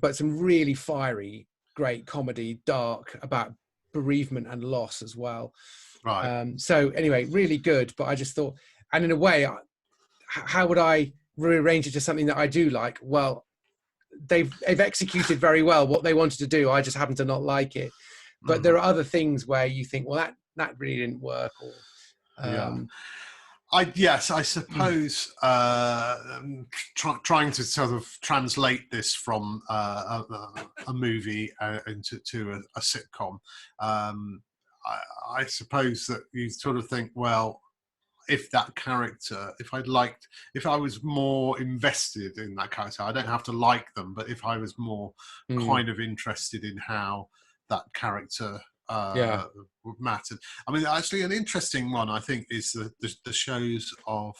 [SPEAKER 2] But some really fiery, great comedy, dark, about bereavement and loss as well.
[SPEAKER 1] Right.
[SPEAKER 2] So anyway, really good. But I just thought, and in a way, how would I rearrange it to something that I do like? Well, they've executed very well what they wanted to do. I just happen to not like it. But there are other things where you think, well, that really didn't work. Or
[SPEAKER 1] I suppose trying to sort of translate this from a movie into a sitcom. I suppose that you sort of think, well, if that character, if I was more invested in that character, I don't have to like them, but if I was more kind of interested in how that character mattered. I mean, actually, an interesting one, I think, is the shows of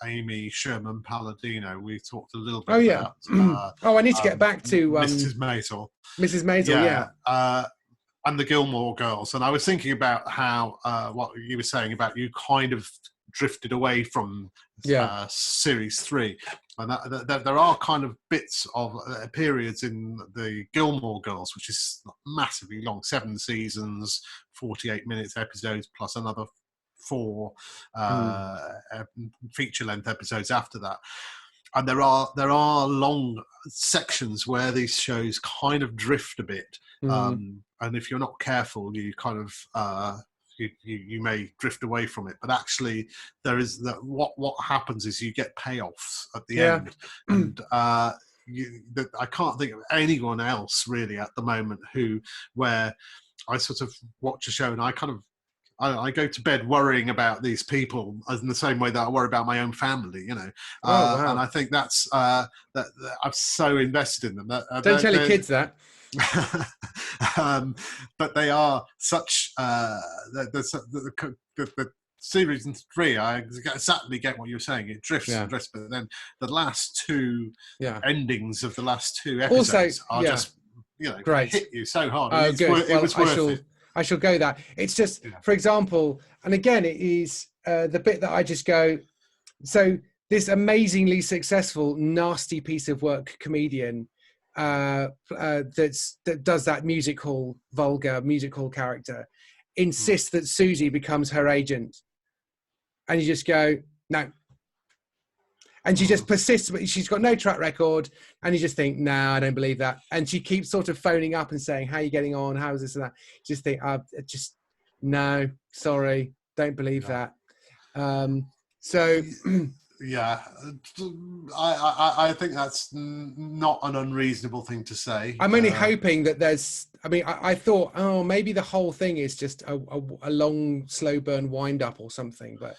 [SPEAKER 1] Amy Sherman Palladino. We talked a little bit about.
[SPEAKER 2] I need to get back to
[SPEAKER 1] Mrs. Maisel.
[SPEAKER 2] Mrs. Maisel,
[SPEAKER 1] and the Gilmore Girls. And I was thinking about how what you were saying about you kind of drifted away from series 3, and that there are kind of bits of periods in the Gilmore Girls, which is massively long, 7 seasons, 48 minutes episodes, plus another 4 feature-length episodes after that. And there are long sections where these shows kind of drift a bit, and if you're not careful, you kind of you may drift away from it. But actually, there is that. What happens is you get payoffs at the end, and I can't think of anyone else really at the moment where I sort of watch a show and I go to bed worrying about these people in the same way that I worry about my own family, you know. And I think that's that I'm so invested in them.
[SPEAKER 2] Don't tell your kids that.
[SPEAKER 1] But they are such the series 3. I exactly get what you're saying. It drifts and drifts, but then the last 2 endings of the last 2 episodes are just
[SPEAKER 2] great.
[SPEAKER 1] Hit you so hard.
[SPEAKER 2] It
[SPEAKER 1] was worth it.
[SPEAKER 2] I shall go that. It's just, for example, and again, it is the bit that I just go, so this amazingly successful, nasty piece of work comedian that does that vulgar music hall character, insists that Susie becomes her agent. And you just go, no. And she just persists, but she's got no track record. And you just think, no, I don't believe that. And she keeps sort of phoning up and saying, how are you getting on? How's this and that? You just think, no, sorry, don't believe that.
[SPEAKER 1] Yeah, I think that's not an unreasonable thing to say.
[SPEAKER 2] I'm only hoping that I thought, maybe the whole thing is just a long, slow burn wind up or something, but...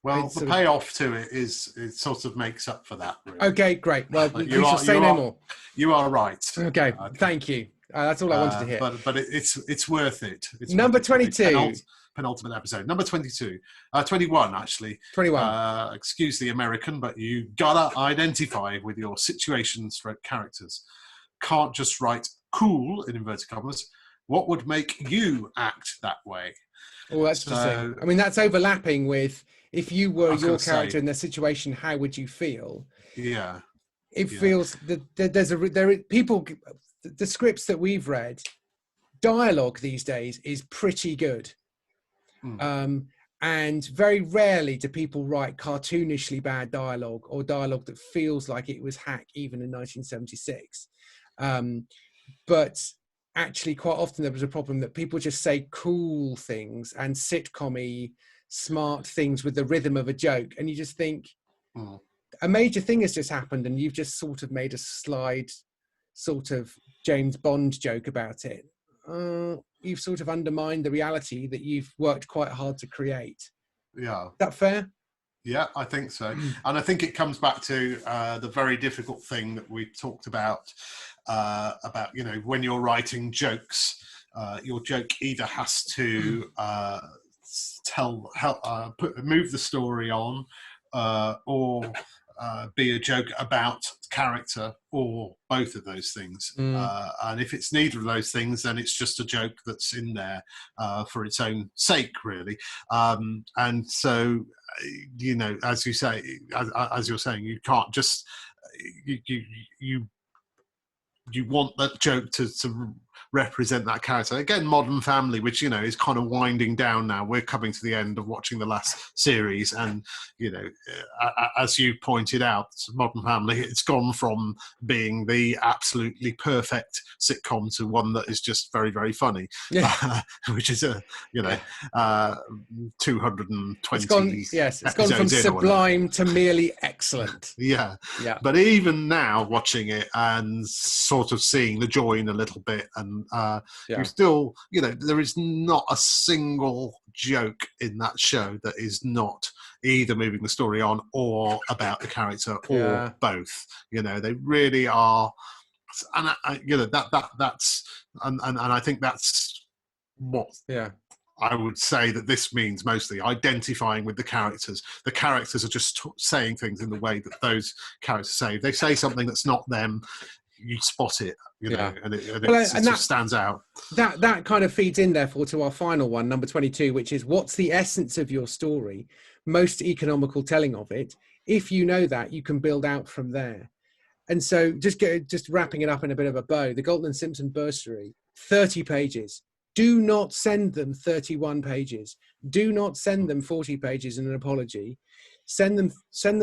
[SPEAKER 1] Well, the payoff to it sort of makes up for that. Really.
[SPEAKER 2] Okay, great. Well, we shall say no more.
[SPEAKER 1] You are right.
[SPEAKER 2] Okay, thank you. That's all I wanted to hear.
[SPEAKER 1] But it's worth it. It's
[SPEAKER 2] number 22.
[SPEAKER 1] Penultimate episode. Number 22. 21, actually.
[SPEAKER 2] 21.
[SPEAKER 1] Excuse the American, but you gotta identify with your situation/characters. Can't just write cool, in inverted commas. What would make you act that way?
[SPEAKER 2] Oh, that's interesting. I mean, that's overlapping with... If you were your character in their situation, how would you feel?
[SPEAKER 1] Yeah,
[SPEAKER 2] it feels that people. The scripts that we've read, dialogue these days is pretty good, and very rarely do people write cartoonishly bad dialogue or dialogue that feels like it was hack even in 1976. But actually, quite often there was a problem that people just say cool things and sitcom-y, smart things with the rhythm of a joke, and you just think a major thing has just happened and you've just sort of made a slide sort of James Bond joke about it. You've sort of undermined the reality that you've worked quite hard to create.
[SPEAKER 1] Yeah.
[SPEAKER 2] Is that fair?
[SPEAKER 1] Yeah, I think so. And I think it comes back to the very difficult thing that we talked about, when you're writing jokes, your joke either has to move the story on, or be a joke about character, or both of those things. And if it's neither of those things, then it's just a joke that's in there for its own sake, really. And so, as you say, as you're saying, you can't just you want that joke to represent that character. Again, Modern Family, which, is kind of winding down now. We're coming to the end of watching the last series. And, as you pointed out, Modern Family, it's gone from being the absolutely perfect sitcom to one that is just very, very funny, which is 220
[SPEAKER 2] it's gone from sublime to merely excellent.
[SPEAKER 1] Yeah. But even now, watching it and sort of seeing the joy in a little bit, and you still, there is not a single joke in that show that is not either moving the story on or about the character, or both. They really are, and that's and I think that's what I would say that this means mostly, identifying with the characters. The characters are just saying things in the way that those characters say. If they say something that's not them, you spot it, and it just stands out.
[SPEAKER 2] That kind of feeds in, therefore, to our final one, number 22, which is, what's the essence of your story? Most economical telling of it. If you know that, you can build out from there. And so just wrapping it up in a bit of a bow, the Galton and Simpson Bursary, 30 pages. Do not send them 31 pages. Do not send them 40 pages and an apology. Send them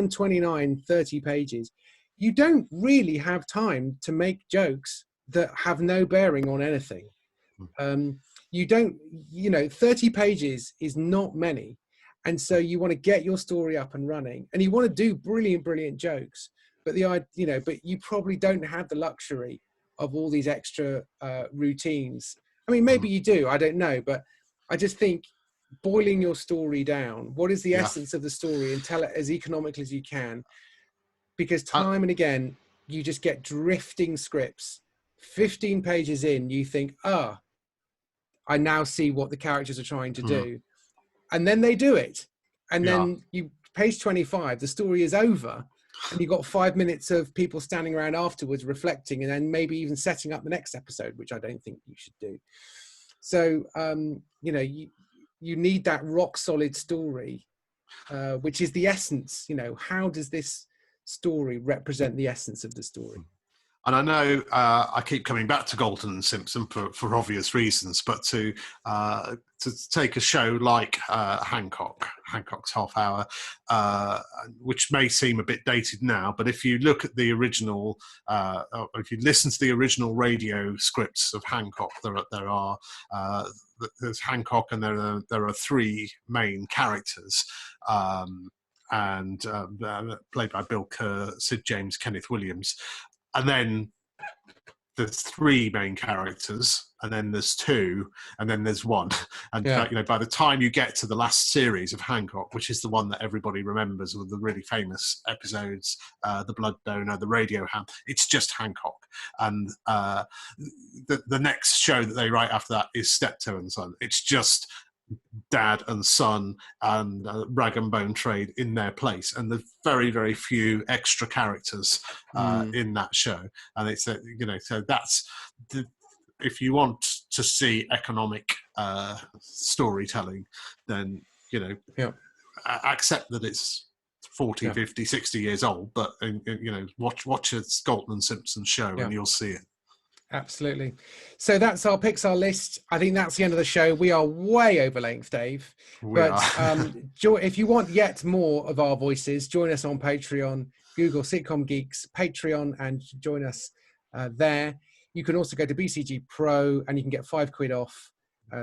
[SPEAKER 2] 29, 30 pages. You don't really have time to make jokes that have no bearing on anything. You don't, 30 pages is not many. And so you want to get your story up and running, and you want to do brilliant jokes. But but you probably don't have the luxury of all these extra routines. I mean, maybe you do, I don't know. But I just think boiling your story down, what is the essence of the story, and tell it as economically as you can. Because time and again, you just get drifting scripts. 15 pages in, you think, I now see what the characters are trying to do. And then they do it. And then page 25, the story is over. And you've got 5 minutes of people standing around afterwards reflecting, and then maybe even setting up the next episode, which I don't think you should do. So, you need that rock solid story, which is the essence. How does this story represent the essence of the story?
[SPEAKER 1] And I know I keep coming back to Galton and Simpson for obvious reasons, but to take a show like Hancock's Half Hour, which may seem a bit dated now, but if you look at the original, if you listen to the original radio scripts of Hancock, there's Hancock, and there are three main characters. And played by Bill Kerr, Sid James, Kenneth Williams. And then there's three main characters, and then there's two, and then there's one. And by the time you get to the last series of Hancock, which is the one that everybody remembers with the really famous episodes, the Blood Donor, the Radio Ham, it's just Hancock. And the next show that they write after that is Steptoe and Son. It's just dad and son and rag and bone trade in their place, and there's very, very few extra characters in that show. And it's so that's if you want to see economic storytelling, then accept that it's 40, 50, 60 years old, but watch a Galton and Simpson show and you'll see it.
[SPEAKER 2] Absolutely. So that's our Pixar list. I think that's the end of the show. We are way over length, Dave. If you want yet more of our voices, join us on Patreon, Google Sitcom Geeks, Patreon, and join us there. You can also go to BCG Pro, and you can get £5 off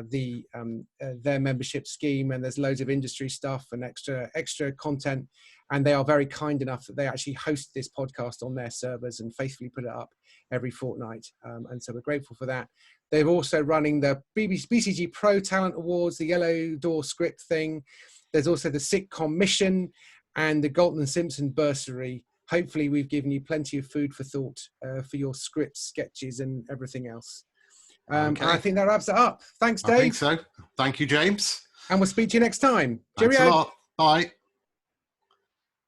[SPEAKER 2] their membership scheme, and there's loads of industry stuff and extra content. And they are very kind enough that they actually host this podcast on their servers and faithfully put it up every fortnight. And so we're grateful for that. They're also running the BCG Pro Talent Awards, the Yellow Door script thing. There's also the Sitcom Mission and the Galton and Simpson Bursary. Hopefully we've given you plenty of food for thought for your scripts, sketches, and everything else. Okay. I think that wraps it up. Thanks, Dave.
[SPEAKER 1] I think so. Thank you, James.
[SPEAKER 2] And we'll speak to you next time.
[SPEAKER 1] Thanks a lot. Bye.